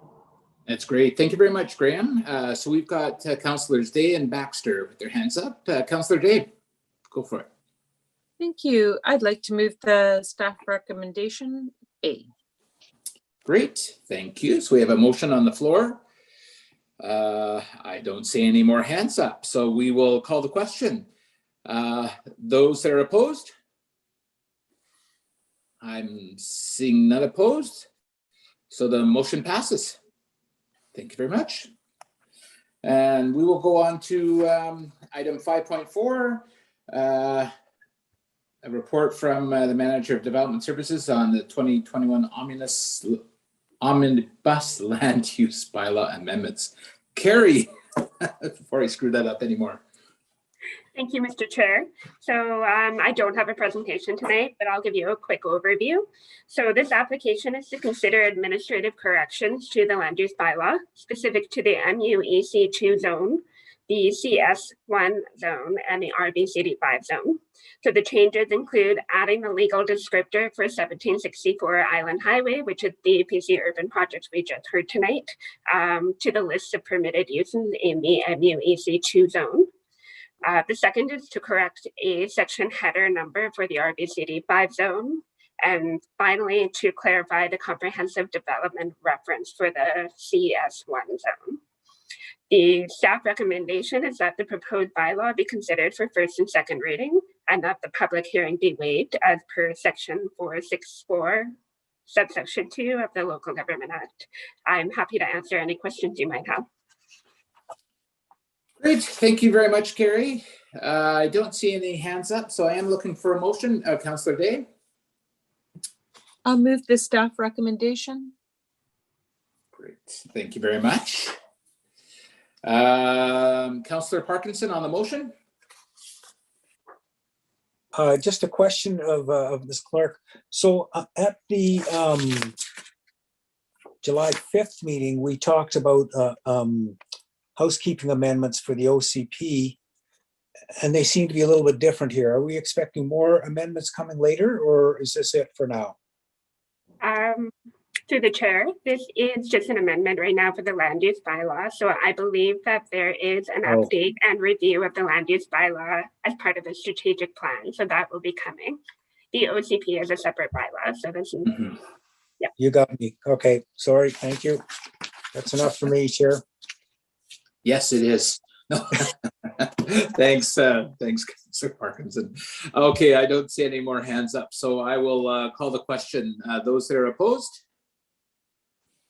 That's great. Thank you very much, Graham. So we've got Councillors Day and Baxter with their hands up. Councillor Day, go for it. Thank you. I'd like to move the staff recommendation A. Great, thank you. So we have a motion on the floor. I don't see any more hands up, so we will call the question. Those that are opposed? I'm seeing none opposed. So the motion passes. Thank you very much. And we will go on to item 5.4, a report from the Manager of Development Services on the 2021 Omnibus Land Use Bylaw Amendments. Carrie, before I screw that up anymore. Thank you, Mr. Chair. So I don't have a presentation tonight, but I'll give you a quick overview. So this application is to consider administrative corrections to the land use bylaw specific to the MUEC2 zone, the CS1 zone, and the RBCD5 zone. So the changes include adding the legal descriptor for 1764 Island Highway, which is the PC urban project we just heard tonight, to the list of permitted uses in the MUEC2 zone. The second is to correct a section header number for the RBCD5 zone. And finally, to clarify the comprehensive development reference for the CS1 zone. The staff recommendation is that the proposed bylaw be considered for first and second reading and that the public hearing be waived as per section 464, subsection 2 of the Local Government Act. I'm happy to answer any questions you might have. Great, thank you very much, Carrie. I don't see any hands up, so I am looking for a motion. Councillor Day. I'll move the staff recommendation. Great, thank you very much. Councillor Parkinson on the motion. Just a question of Ms. Clark. So at the July 5th meeting, we talked about housekeeping amendments for the OCP, and they seem to be a little bit different here. Are we expecting more amendments coming later, or is this it for now? Through the chair, this is just an amendment right now for the land use bylaw. So I believe that there is an update and review of the land use bylaw as part of the strategic plan. So that will be coming. The OCP is a separate bylaw. So this is You got me. Okay, sorry, thank you. That's enough for me, Chair. Yes, it is. No. Thanks, Councillor Parkinson. Okay, I don't see any more hands up, so I will call the question. Those that are opposed?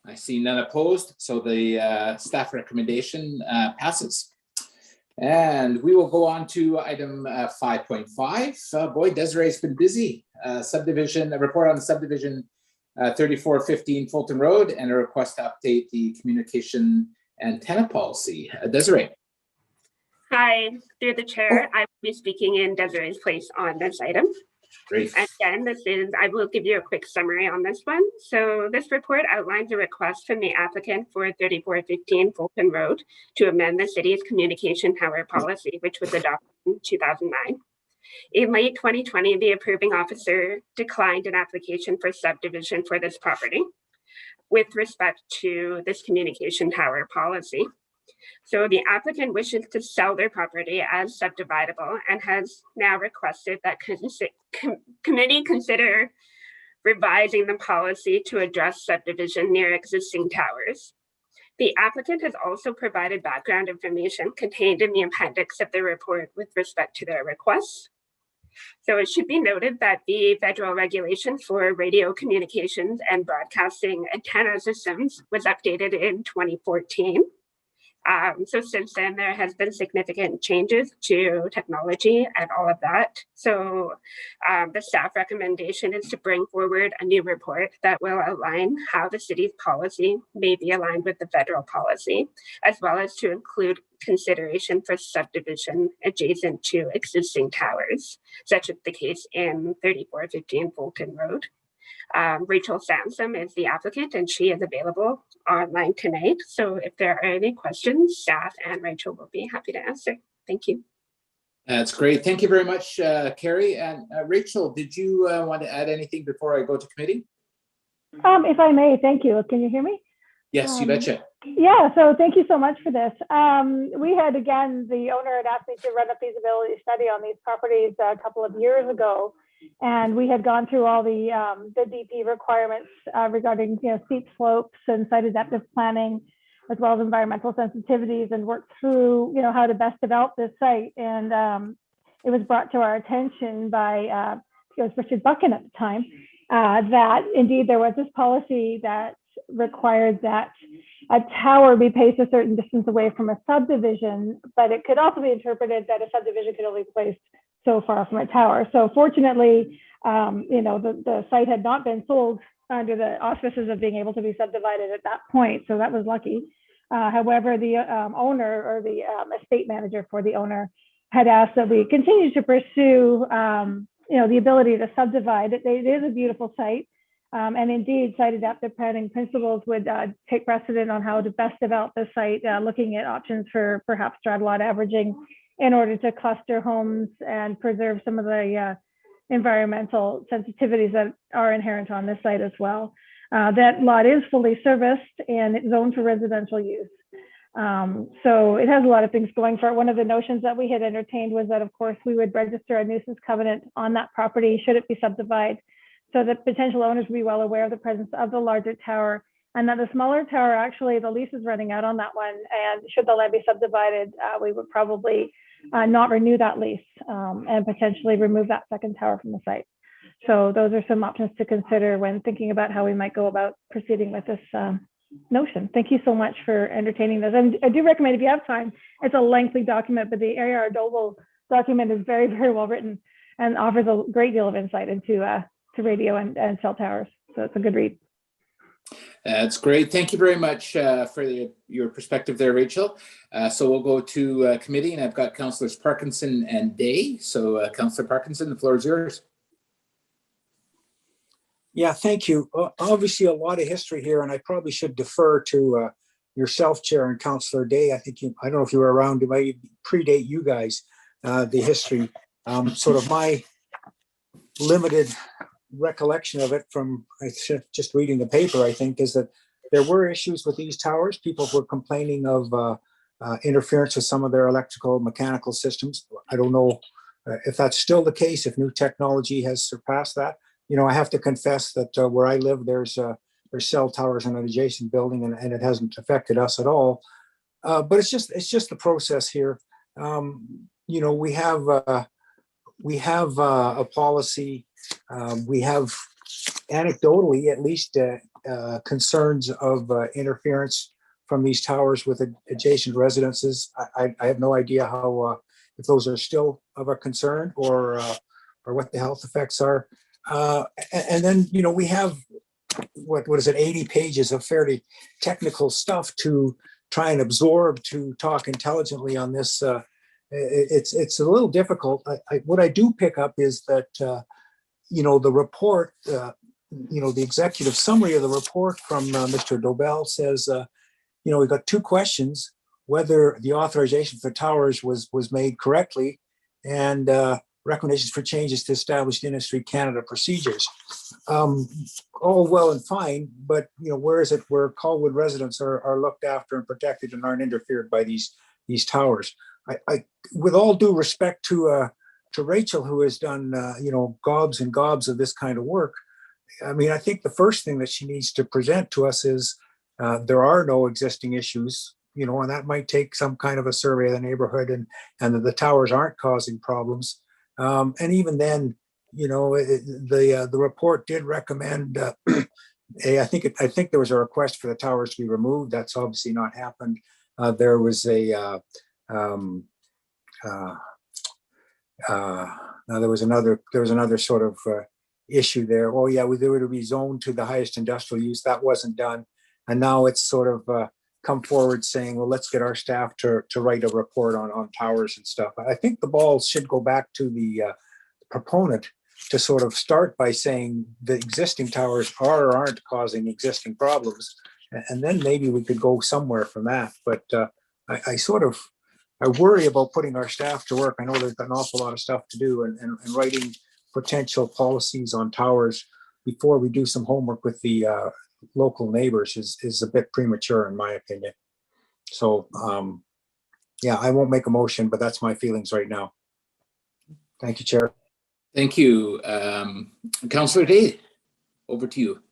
I see none opposed, so the staff recommendation passes. And we will go on to item 5.5. Boy, Desiree's been busy. Subdivision, a report on the subdivision 3415 Fulton Road and a request to update the communication and tenant policy. Desiree. Hi, through the chair, I will be speaking in Desiree's place on this item. Great. Again, I will give you a quick summary on this one. So this report outlines a request from the applicant for 3415 Fulton Road to amend the city's communication tower policy, which was adopted in 2009. In late 2020, the approving officer declined an application for subdivision for this property with respect to this communication tower policy. So the applicant wishes to sell their property as subdividable and has now requested that committee consider revising the policy to address subdivision near existing towers. The applicant has also provided background information contained in the appendix of the report with respect to their requests. So it should be noted that the federal regulation for radio communications and broadcasting antenna systems was updated in 2014. So since then, there has been significant changes to technology and all of that. So the staff recommendation is to bring forward a new report that will outline how the city's policy may be aligned with the federal policy, as well as to include consideration for subdivision adjacent to existing towers, such as the case in 3415 Fulton Road. Rachel Sansom is the applicant and she is available online tonight. So if there are any questions, staff and Rachel will be happy to answer. Thank you. That's great. Thank you very much, Carrie. And Rachel, did you want to add anything before I go to committee? If I may, thank you. Can you hear me? Yes, you betcha. Yeah, so thank you so much for this. We had, again, the owner had asked me to run a feasibility study on these properties a couple of years ago. And we had gone through all the DP requirements regarding steep slopes and site adaptive planning, as well as environmental sensitivities, and worked through how to best develop this site. And it was brought to our attention by it was Richard Buchan at the time that indeed there was this policy that required that a tower be placed a certain distance away from a subdivision, but it could also be interpreted that a subdivision could only be placed so far from a tower. So fortunately, the site had not been sold under the auspices of being able to be subdivided at that point. So that was lucky. However, the owner or the estate manager for the owner had asked that we continue to pursue, the ability to subdivide. It is a beautiful site. And indeed, site adaptive planning principles would take precedent on how to best develop the site, looking at options for perhaps straddle lot averaging in order to cluster homes and preserve some of the environmental sensitivities that are inherent on this site as well. That lot is fully serviced and it's zoned for residential use. So it has a lot of things going for it. One of the notions that we had entertained was that, of course, we would register a nuisance covenant on that property should it be subdivided, so that potential owners would be well aware of the presence of the larger tower, and that the smaller tower, actually, the lease is running out on that one. And should the land be subdivided, we would probably not renew that lease and potentially remove that second tower from the site. So those are some options to consider when thinking about how we might go about proceeding with this notion. Thank you so much for entertaining this. And I do recommend, if you have time, it's a lengthy document, but the AR Doble document is very, very well written and offers a great deal of insight into to radio and cell towers. So it's a good read. That's great. Thank you very much for your perspective there, Rachel. So we'll go to committee, and I've got Councillors Parkinson and Day. So Councillor Parkinson, the floor is yours. Yeah, thank you. Obviously, a lot of history here, and I probably should defer to yourself, Chair, and Councillor Day. I don't know if you were around, it might predate you guys, the history. Sort of my limited recollection of it from just reading the paper, I think, is that there were issues with these towers. People were complaining of interference with some of their electrical, mechanical systems. I don't know if that's still the case, if new technology has surpassed that. I have to confess that where I live, there's cell towers in an adjacent building, and it hasn't affected us at all. But it's just the process here. We have a policy. We have anecdotally, at least, concerns of interference from these towers with adjacent residences. I have no idea how if those are still of a concern or what the health effects are. And then we have what is it, 80 pages of fairly technical stuff to try and absorb to talk intelligently on this. It's a little difficult. What I do pick up is that the report, the executive summary of the report from Mr. Dobell says, we got two questions: whether the authorization for towers was made correctly, and recommendations for changes to established industry Canada procedures. All well and fine, but where is it where Colwood residents are looked after and protected and aren't interfered by these towers? I with all due respect to Rachel, who has done gobs and gobs of this kind of work, I mean, I think the first thing that she needs to present to us is there are no existing issues, and that might take some kind of a survey of the neighborhood, and that the towers aren't causing problems. And even then, the report did recommend. I think there was a request for the towers to be removed. That's obviously not happened. There was a there was another sort of issue there. Oh yeah, they were to be zoned to the highest industrial use. That wasn't done, and now it's sort of come forward saying, well, let's get our staff to write a report on towers and stuff. I think the ball should go back to the proponent to sort of start by saying the existing towers are or aren't causing existing problems, and then maybe we could go somewhere from that. But I worry about putting our staff to work. I know they've got an awful lot of stuff to do, and writing potential policies on towers before we do some homework with the local neighbors is a bit premature, in my opinion. So yeah, I won't make a motion, but that's my feelings right now. Thank you, Chair. Thank you. Councillor Day, over to you.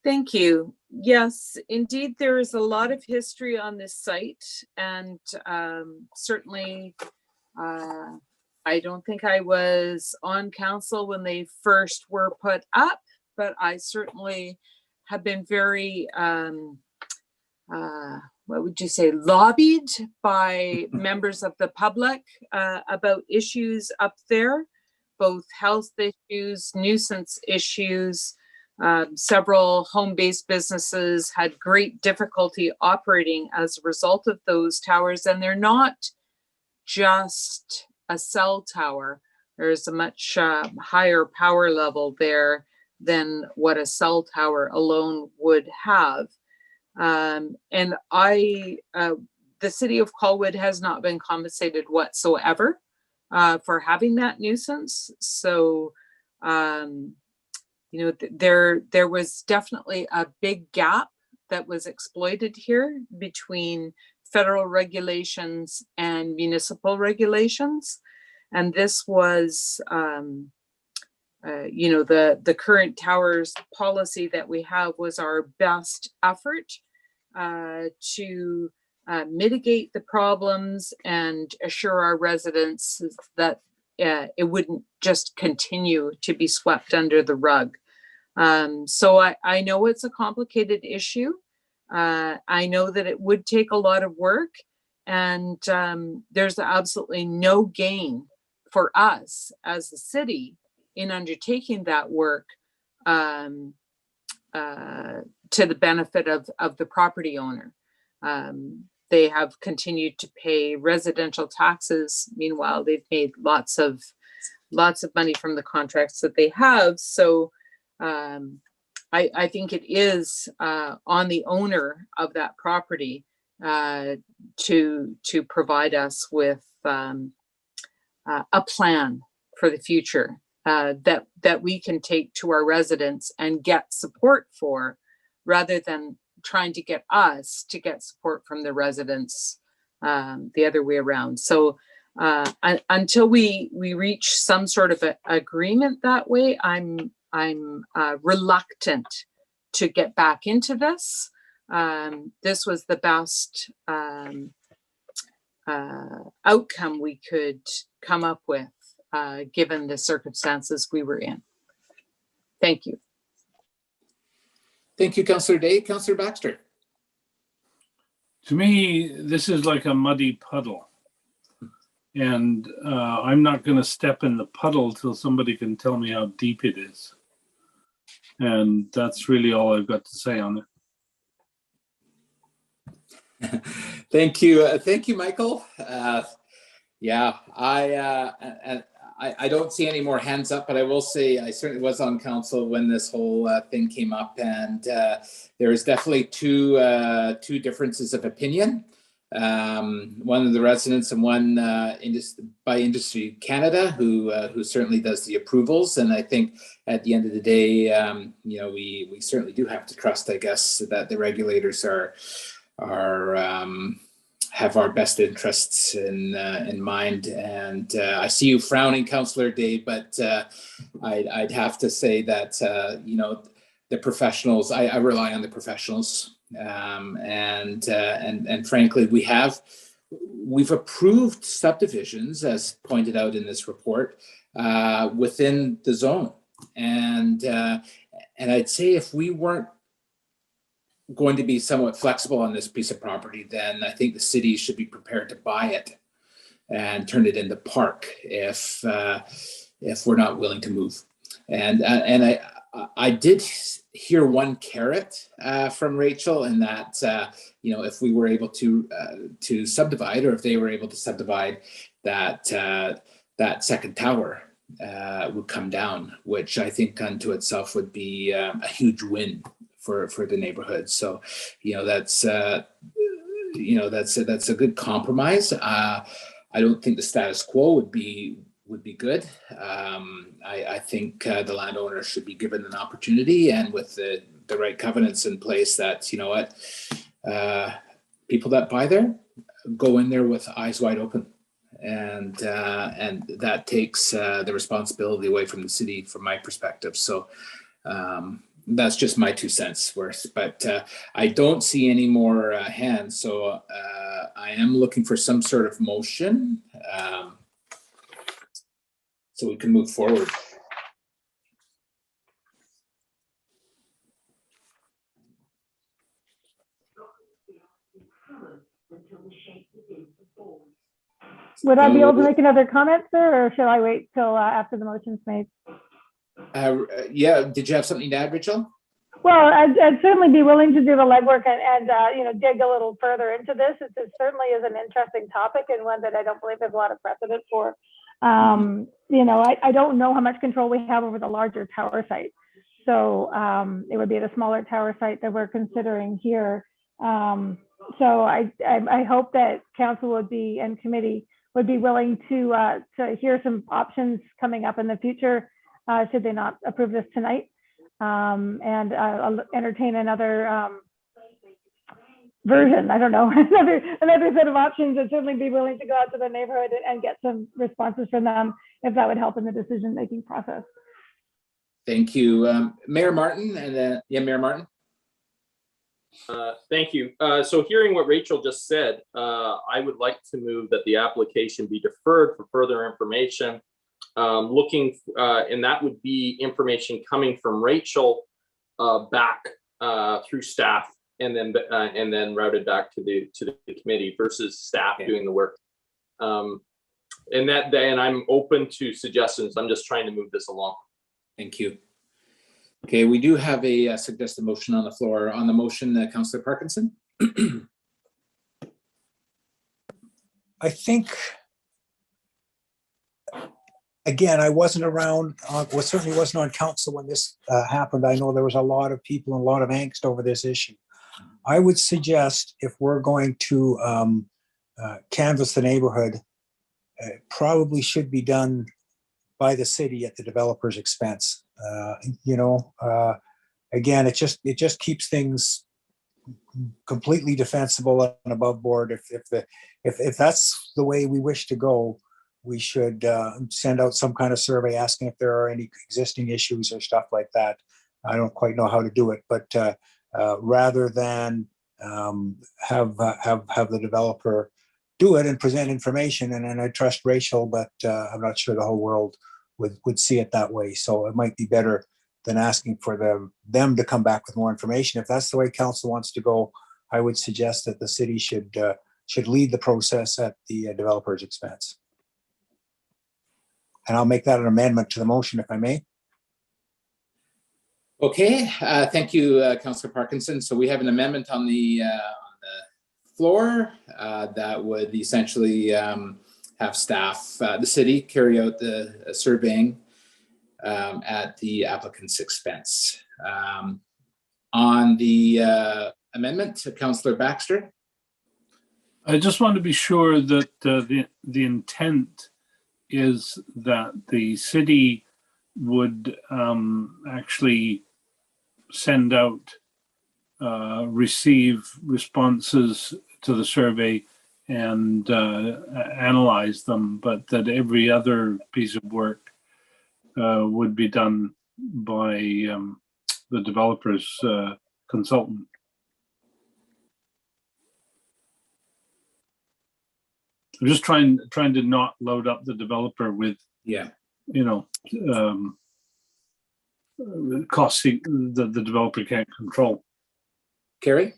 Thank you. Yes, indeed, there is a lot of history on this site, and certainly I don't think I was on council when they first were put up, but I certainly have been very, what would you say, lobbied by members of the public about issues up there, both health issues, nuisance issues. Several home-based businesses had great difficulty operating as a result of those towers, and they're not just a cell tower. There's a much higher power level there than what a cell tower alone would have. And the city of Colwood has not been compensated whatsoever for having that nuisance. So, there was definitely a big gap that was exploited here between federal regulations and municipal regulations. And this was, the current towers policy that we have was our best effort to mitigate the problems and assure our residents that it wouldn't just continue to be swept under the rug. So I know it's a complicated issue. I know that it would take a lot of work, and there's absolutely no gain for us as a city in undertaking that work to the benefit of the property owner. They have continued to pay residential taxes. Meanwhile, they've made lots of money from the contracts that they have. So I think it is on the owner of that property to provide us with a plan for the future that we can take to our residents and get support for, rather than trying to get us to get support from the residents the other way around. So until we reach some sort of agreement that way, I'm reluctant to get back into this. This was the best outcome we could come up with, given the circumstances we were in. Thank you. Thank you, Councillor Day. Councillor Baxter. To me, this is like a muddy puddle. And I'm not going to step in the puddle till somebody can tell me how deep it is. And that's really all I've got to say on it. Thank you, Michael. Yeah, I don't see any more hands up, but I will say I certainly was on council when this whole thing came up, and there is definitely two differences of opinion. One of the residents and one by Industry Canada, who certainly does the approvals. And I think at the end of the day, we certainly do have to trust, I guess, that the regulators have our best interests in mind. And I see you frowning, Councillor Day, but I'd have to say that the professionals, I rely on the professionals. And frankly, we've approved subdivisions, as pointed out in this report, within the zone. And I'd say if we weren't going to be somewhat flexible on this piece of property, then I think the city should be prepared to buy it and turn it into park if we're not willing to move. And I did hear one carrot from Rachel, in that if we were able to subdivide, or if they were able to subdivide, that second tower would come down, which I think unto itself would be a huge win for the neighborhood. So that's a good compromise. I don't think the status quo would be good. I think the landowner should be given an opportunity, and with the right covenants in place, that people that buy there go in there with eyes wide open, and that takes the responsibility away from the city, from my perspective. So that's just my 2 cents worth, but I don't see any more hands. So I am looking for some sort of motion so we can move forward. Would I be able to make another comment, sir, or shall I wait till after the motion's made? Yeah, did you have something to add, Rachel? Well, I'd certainly be willing to do the legwork and dig a little further into this. It certainly is an interesting topic, and one that I don't believe there's a lot of precedent for. I don't know how much control we have over the larger tower site. So it would be the smaller tower site that we're considering here. So I hope that council would be, and committee would be willing to hear some options coming up in the future, should they not approve this tonight, and I'll entertain another version. I don't know, another set of options. I'd certainly be willing to go out to the neighborhood and get some responses from them, if that would help in the decision-making process. Thank you. Mayor Martin, and then, Mayor Martin. Thank you. So hearing what Rachel just said, I would like to move that the application be deferred for further information. And that would be information coming from Rachel back through staff, and then routed back to the committee, versus staff doing the work. And I'm open to suggestions. I'm just trying to move this along. Thank you. Okay, we do have a suggested motion on the floor. On the motion, Councillor Parkinson. I think, again, I wasn't around, certainly wasn't on council when this happened. I know there was a lot of people and a lot of angst over this issue. I would suggest, if we're going to canvass the neighborhood, it probably should be done by the city at the developer's expense. Again, it just keeps things completely defensible and above board. If that's the way we wish to go, we should send out some kind of survey asking if there are any existing issues or stuff like that. I don't quite know how to do it, but rather than have the developer do it and present information, and I trust Rachel, but I'm not sure the whole world would see it that way. So it might be better than asking for them to come back with more information. If that's the way council wants to go, I would suggest that the city should lead the process at the developer's expense. And I'll make that an amendment to the motion if I may. Okay, thank you, Councillor Parkinson. So we have an amendment on the floor that would essentially have staff, the city, carry out the surveying at the applicant's expense. On the amendment, Councillor Baxter. I just want to be sure that the intent is that the city would actually send out, receive responses to the survey and analyze them, but that every other piece of work would be done by the developer's consultant. I'm just trying to not load up the developer with, costs that the developer can't control. Carrie,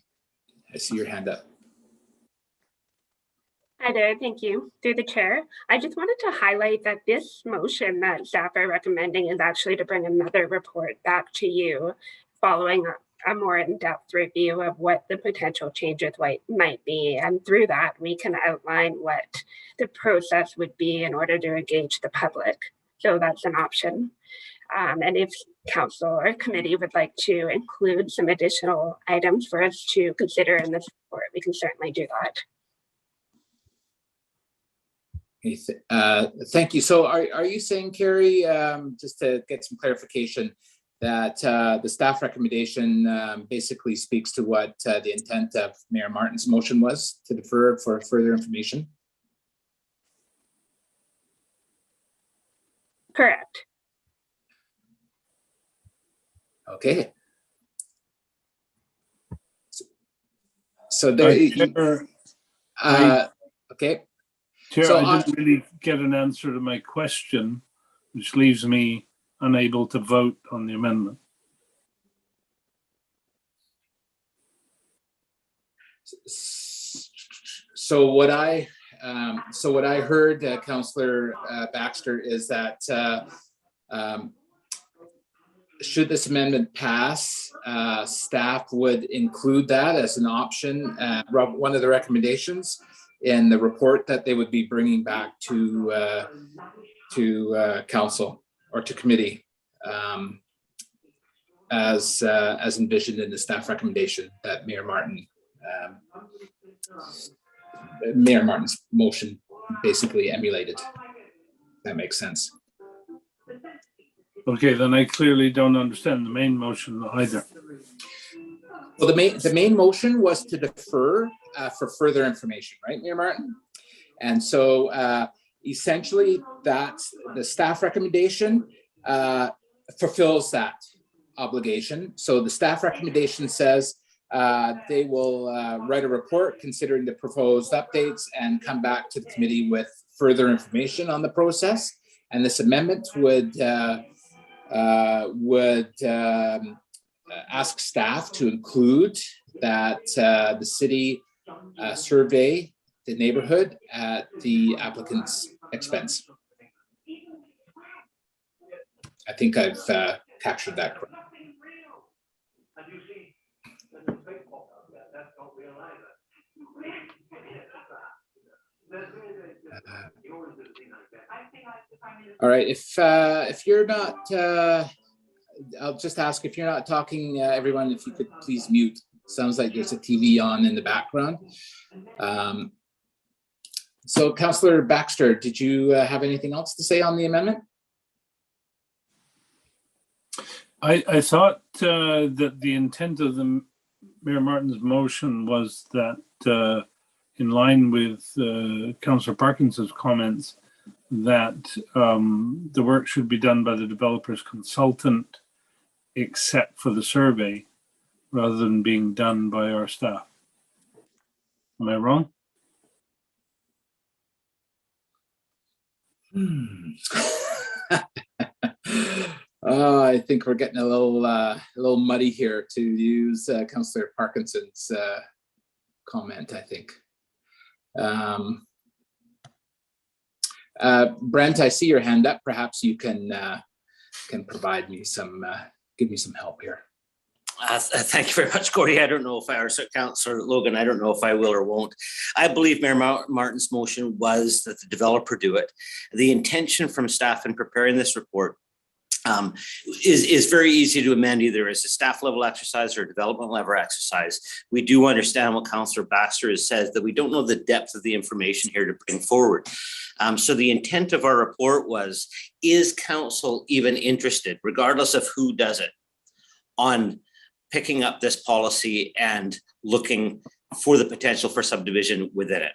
I see your hand up. Hi there, thank you. Through the chair, I just wanted to highlight that this motion that staff are recommending is actually to bring another report back to you following a more in-depth review of what the potential changes might be. And through that, we can outline what the process would be in order to engage the public. So that's an option. And if council or committee would like to include some additional items for us to consider in this report, we can certainly do that. Thank you. So are you saying, Carrie, just to get some clarification, that the staff recommendation basically speaks to what the intent of Mayor Martin's motion was, to defer for further information? Correct. Okay. So there, okay. Chair, So I didn't really get an answer to my question, which leaves me unable to vote on the amendment. So what I heard, Councillor Baxter, is that should this amendment pass, staff would include that as an option, one of the recommendations in the report that they would be bringing back to council or to committee, as envisioned in the staff recommendation that Mayor Martin's motion basically emulated. That makes sense. Okay, then I clearly don't understand the main motion either. Well, the main motion was to defer for further information, right, Mayor Martin? And so essentially that's the staff recommendation fulfills that obligation. So the staff recommendation says they will write a report considering the proposed updates and come back to the committee with further information on the process. And this amendment would ask staff to include that the city survey the neighborhood at the applicant's expense. I think I've captured that correctly. All right, if you're not, I'll just ask, if you're not talking, everyone, if you could please mute. Sounds like there's a TV on in the background. So Councillor Baxter, did you have anything else to say on the amendment? I thought that the intent of the Mayor Martin's motion was that in line with Councillor Parkinson's comments, that the work should be done by the developer's consultant, except for the survey, rather than being done by our staff. Am I wrong? I think we're getting a little muddy here, to use Councillor Parkinson's comment, I think. Brent, I see your hand up. Perhaps you can provide me some, give me some help here. Thank you very much, Gordy. I don't know if I, or Councillor Logan, I don't know if I will or won't. I believe Mayor Martin's motion was that the developer do it. The intention from staff in preparing this report is very easy to amend, either as a staff level exercise or a development level exercise. We do understand what Councillor Baxter has said, that we don't know the depth of the information here to bring forward. So the intent of our report was, is council even interested, regardless of who does it, on picking up this policy and looking for the potential for subdivision within it?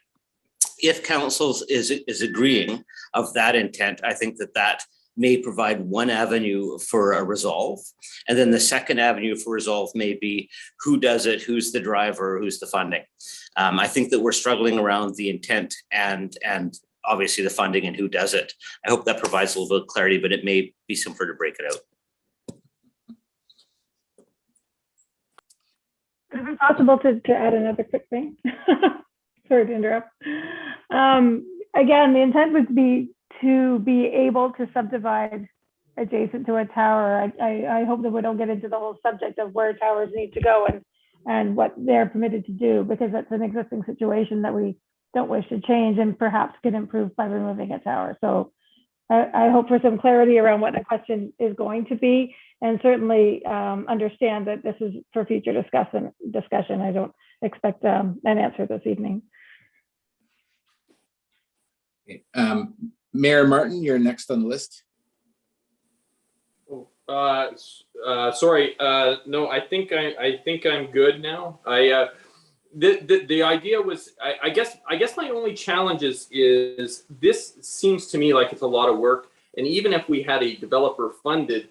If council is agreeing of that intent, I think that may provide one avenue for a resolve. And then the second avenue for resolve may be who does it, who's the driver, who's the funding. I think that we're struggling around the intent and obviously the funding and who does it. I hope that provides a little bit of clarity, but it may be simpler to break it out. Is it possible to add another quick thing? Sorry to interrupt. Again, the intent would be to be able to subdivide adjacent to a tower. I hope that we don't get into the whole subject of where towers need to go and what they're permitted to do, because that's an existing situation that we don't wish to change and perhaps can improve by removing a tower. So I hope for some clarity around what the question is going to be, and certainly understand that this is for future discussion. I don't expect an answer this evening. Okay. Mayor Martin, you're next on the list. Sorry. No, I think I'm good now. The idea was, I guess my only challenge is this seems to me like it's a lot of work, and even if we had a developer funded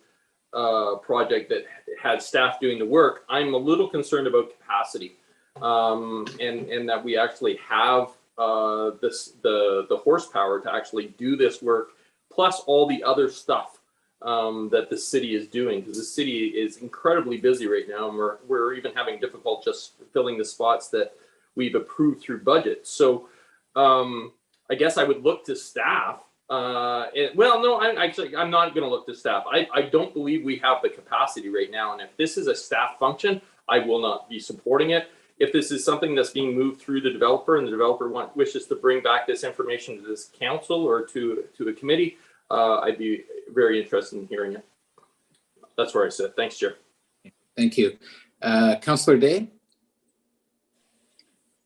project that had staff doing the work, I'm a little concerned about capacity, and that we actually have the horsepower to actually do this work, plus all the other stuff that the city is doing, because the city is incredibly busy right now, and we're even having difficult just filling the spots that we've approved through budget. So I guess I would look to staff. Well, no, I'm not going to look to staff. I don't believe we have the capacity right now, and if this is a staff function, I will not be supporting it. If this is something that's being moved through the developer, and the developer wishes to bring back this information to this council or to a committee, I'd be very interested in hearing it. That's where I said. Thanks, Chair. Thank you. Councillor Day?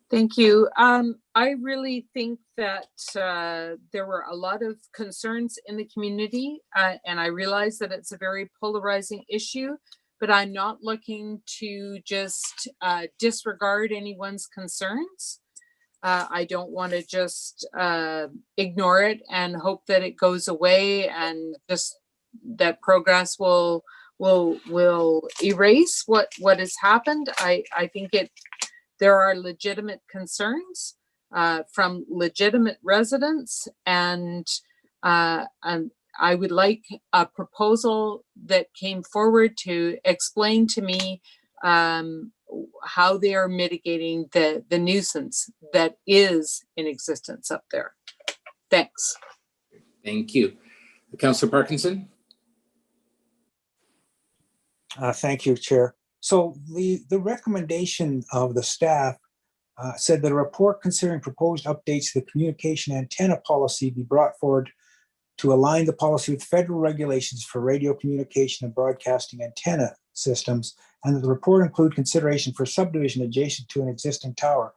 Thank you. I really think that there were a lot of concerns in the community, and I realize that it's a very polarizing issue, but I'm not looking to just disregard anyone's concerns. I don't want to just ignore it and hope that it goes away and just that progress will erase what has happened. I think there are legitimate concerns from legitimate residents, and I would like a proposal that came forward to explain to me how they are mitigating the nuisance that is in existence up there. Thanks. Thank you. Councillor Parkinson? Thank you, Chair. So the recommendation of the staff said that a report considering proposed updates to the communication antenna policy be brought forward to align the policy with federal regulations for radio communication and broadcasting antenna systems, and that the report include consideration for subdivision adjacent to an existing tower.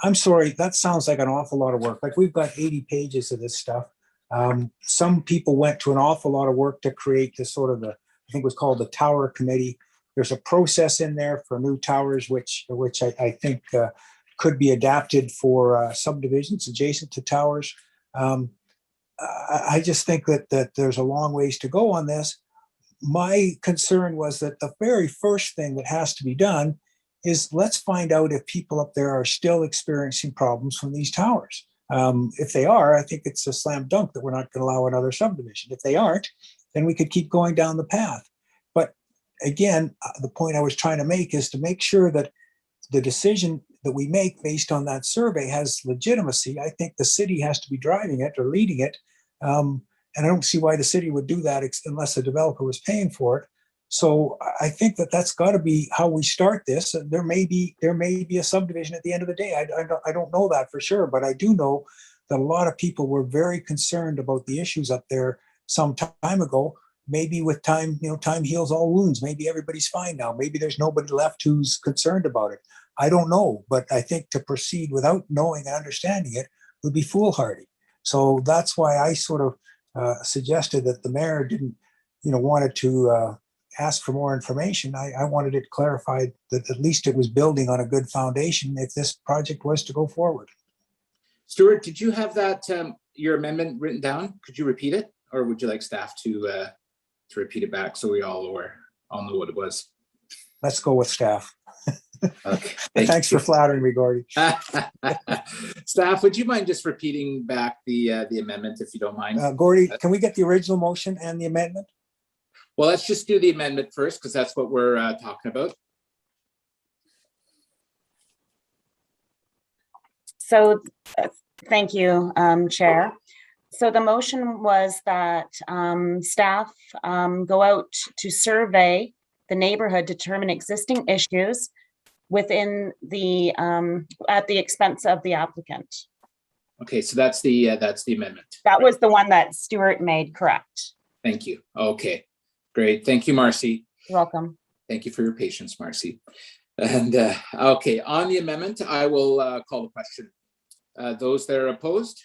I'm sorry, that sounds like an awful lot of work. Like, we've got 80 pages of this stuff. Some people went to an awful lot of work to create this sort of I think it was called the Tower Committee. There's a process in there for new towers, which I think could be adapted for subdivisions adjacent to towers. I just think that there's a long ways to go on this. My concern was that the very first thing that has to be done is let's find out if people up there are still experiencing problems from these towers. If they are, I think it's a slam dunk that we're not going to allow another subdivision. If they aren't, then we could keep going down the path. But again, the point I was trying to make is to make sure that the decision that we make based on that survey has legitimacy. I think the city has to be driving it or leading it. And I don't see why the city would do that unless the developer was paying for it. So I think that that's got to be how we start this. There may be a subdivision at the end of the day. I don't know that for sure, but I do know that a lot of people were very concerned about the issues up there some time ago. Maybe with time, time heals all wounds. Maybe everybody's fine now. Maybe there's nobody left who's concerned about it. I don't know, but I think to proceed without knowing and understanding it would be foolhardy. So that's why I sort of suggested that the mayor didn't, wanted to ask for more information. I wanted it clarified that at least it was building on a good foundation if this project was to go forward. Stuart, did you have that, your amendment written down? Could you repeat it? Or would you like staff to repeat it back so we all know what it was? Let's go with staff. Okay. Thanks for flattering me, Gordy. Staff, would you mind just repeating back the amendment if you don't mind? Gordy, can we get the original motion and the amendment? Well, let's just do the amendment first because that's what we're talking about. So thank you, Chair. So the motion was that staff go out to survey the neighborhood, determine existing issues within the at the expense of the applicant. Okay, so that's the amendment. That was the one that Stuart made, correct? Thank you. Okay, great. Thank you, Marcy. You're welcome. Thank you for your patience, Marcy. And okay, on the amendment, I will call the question. Those that are opposed?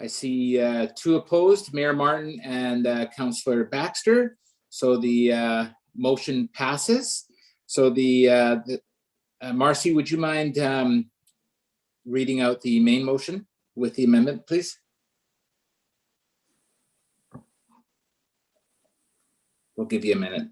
I see 2 opposed, Mayor Martin and Councillor Baxter. So the motion passes. So Marcy, would you mind reading out the main motion with the amendment, please? We'll give you a minute.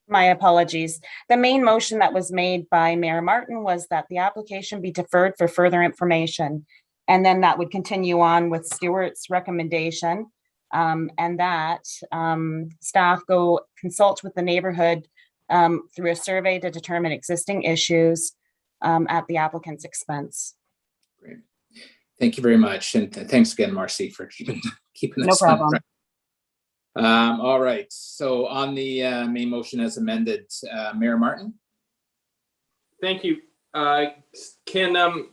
My apologies. The main motion that was made by Mayor Martin was that the application be deferred for further information. And then that would continue on with Stuart's recommendation and that staff go consult with the neighborhood through a survey to determine existing issues at the applicant's expense. Great. Thank you very much. And thanks again, Marcy, for keeping No problem. All right, so on the main motion as amended, Mayor Martin. Thank you. Can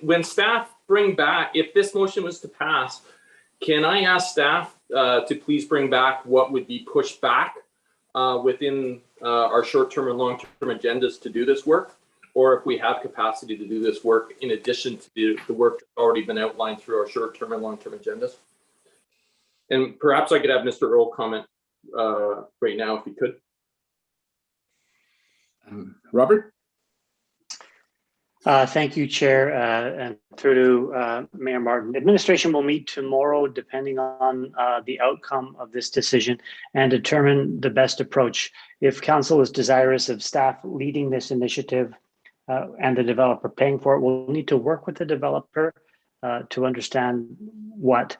when staff bring back, if this motion was to pass, can I ask staff to please bring back what would be pushed back within our short-term and long-term agendas to do this work? Or if we have capacity to do this work in addition to the work that's already been outlined through our short-term and long-term agendas? And perhaps I could have Mr. Earl comment right now if he could. Robert? Thank you, Chair, and through to Mayor Martin. Administration will meet tomorrow, depending on the outcome of this decision, and determine the best approach. If council is desirous of staff leading this initiative and the developer paying for it, we'll need to work with the developer to understand what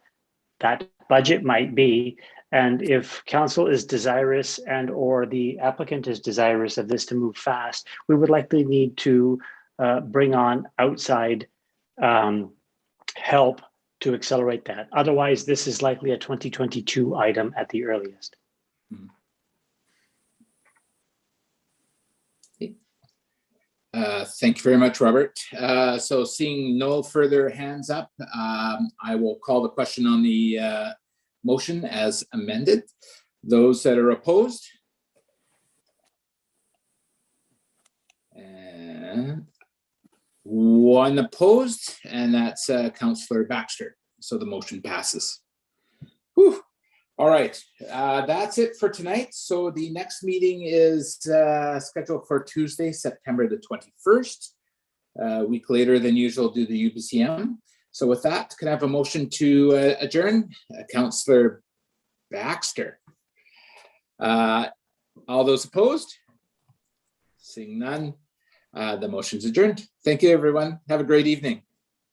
that budget might be. And if council is desirous and or the applicant is desirous of this to move fast, we would likely need to bring on outside help to accelerate that. Otherwise, this is likely a 2022 item at the earliest. Thank you very much, Robert. So seeing no further hands up, I will call the question on the motion as amended. Those that are opposed? And 1 opposed, and that's Councillor Baxter. So the motion passes. Whew. All right, that's it for tonight. So the next meeting is scheduled for Tuesday, September the 21st. A week later than usual due to UBCM. So with that, can I have a motion to adjourn? Councillor Baxter. All those opposed? Seeing none, the motion's adjourned. Thank you, everyone. Have a great evening.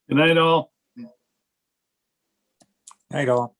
Good night, all. Night all.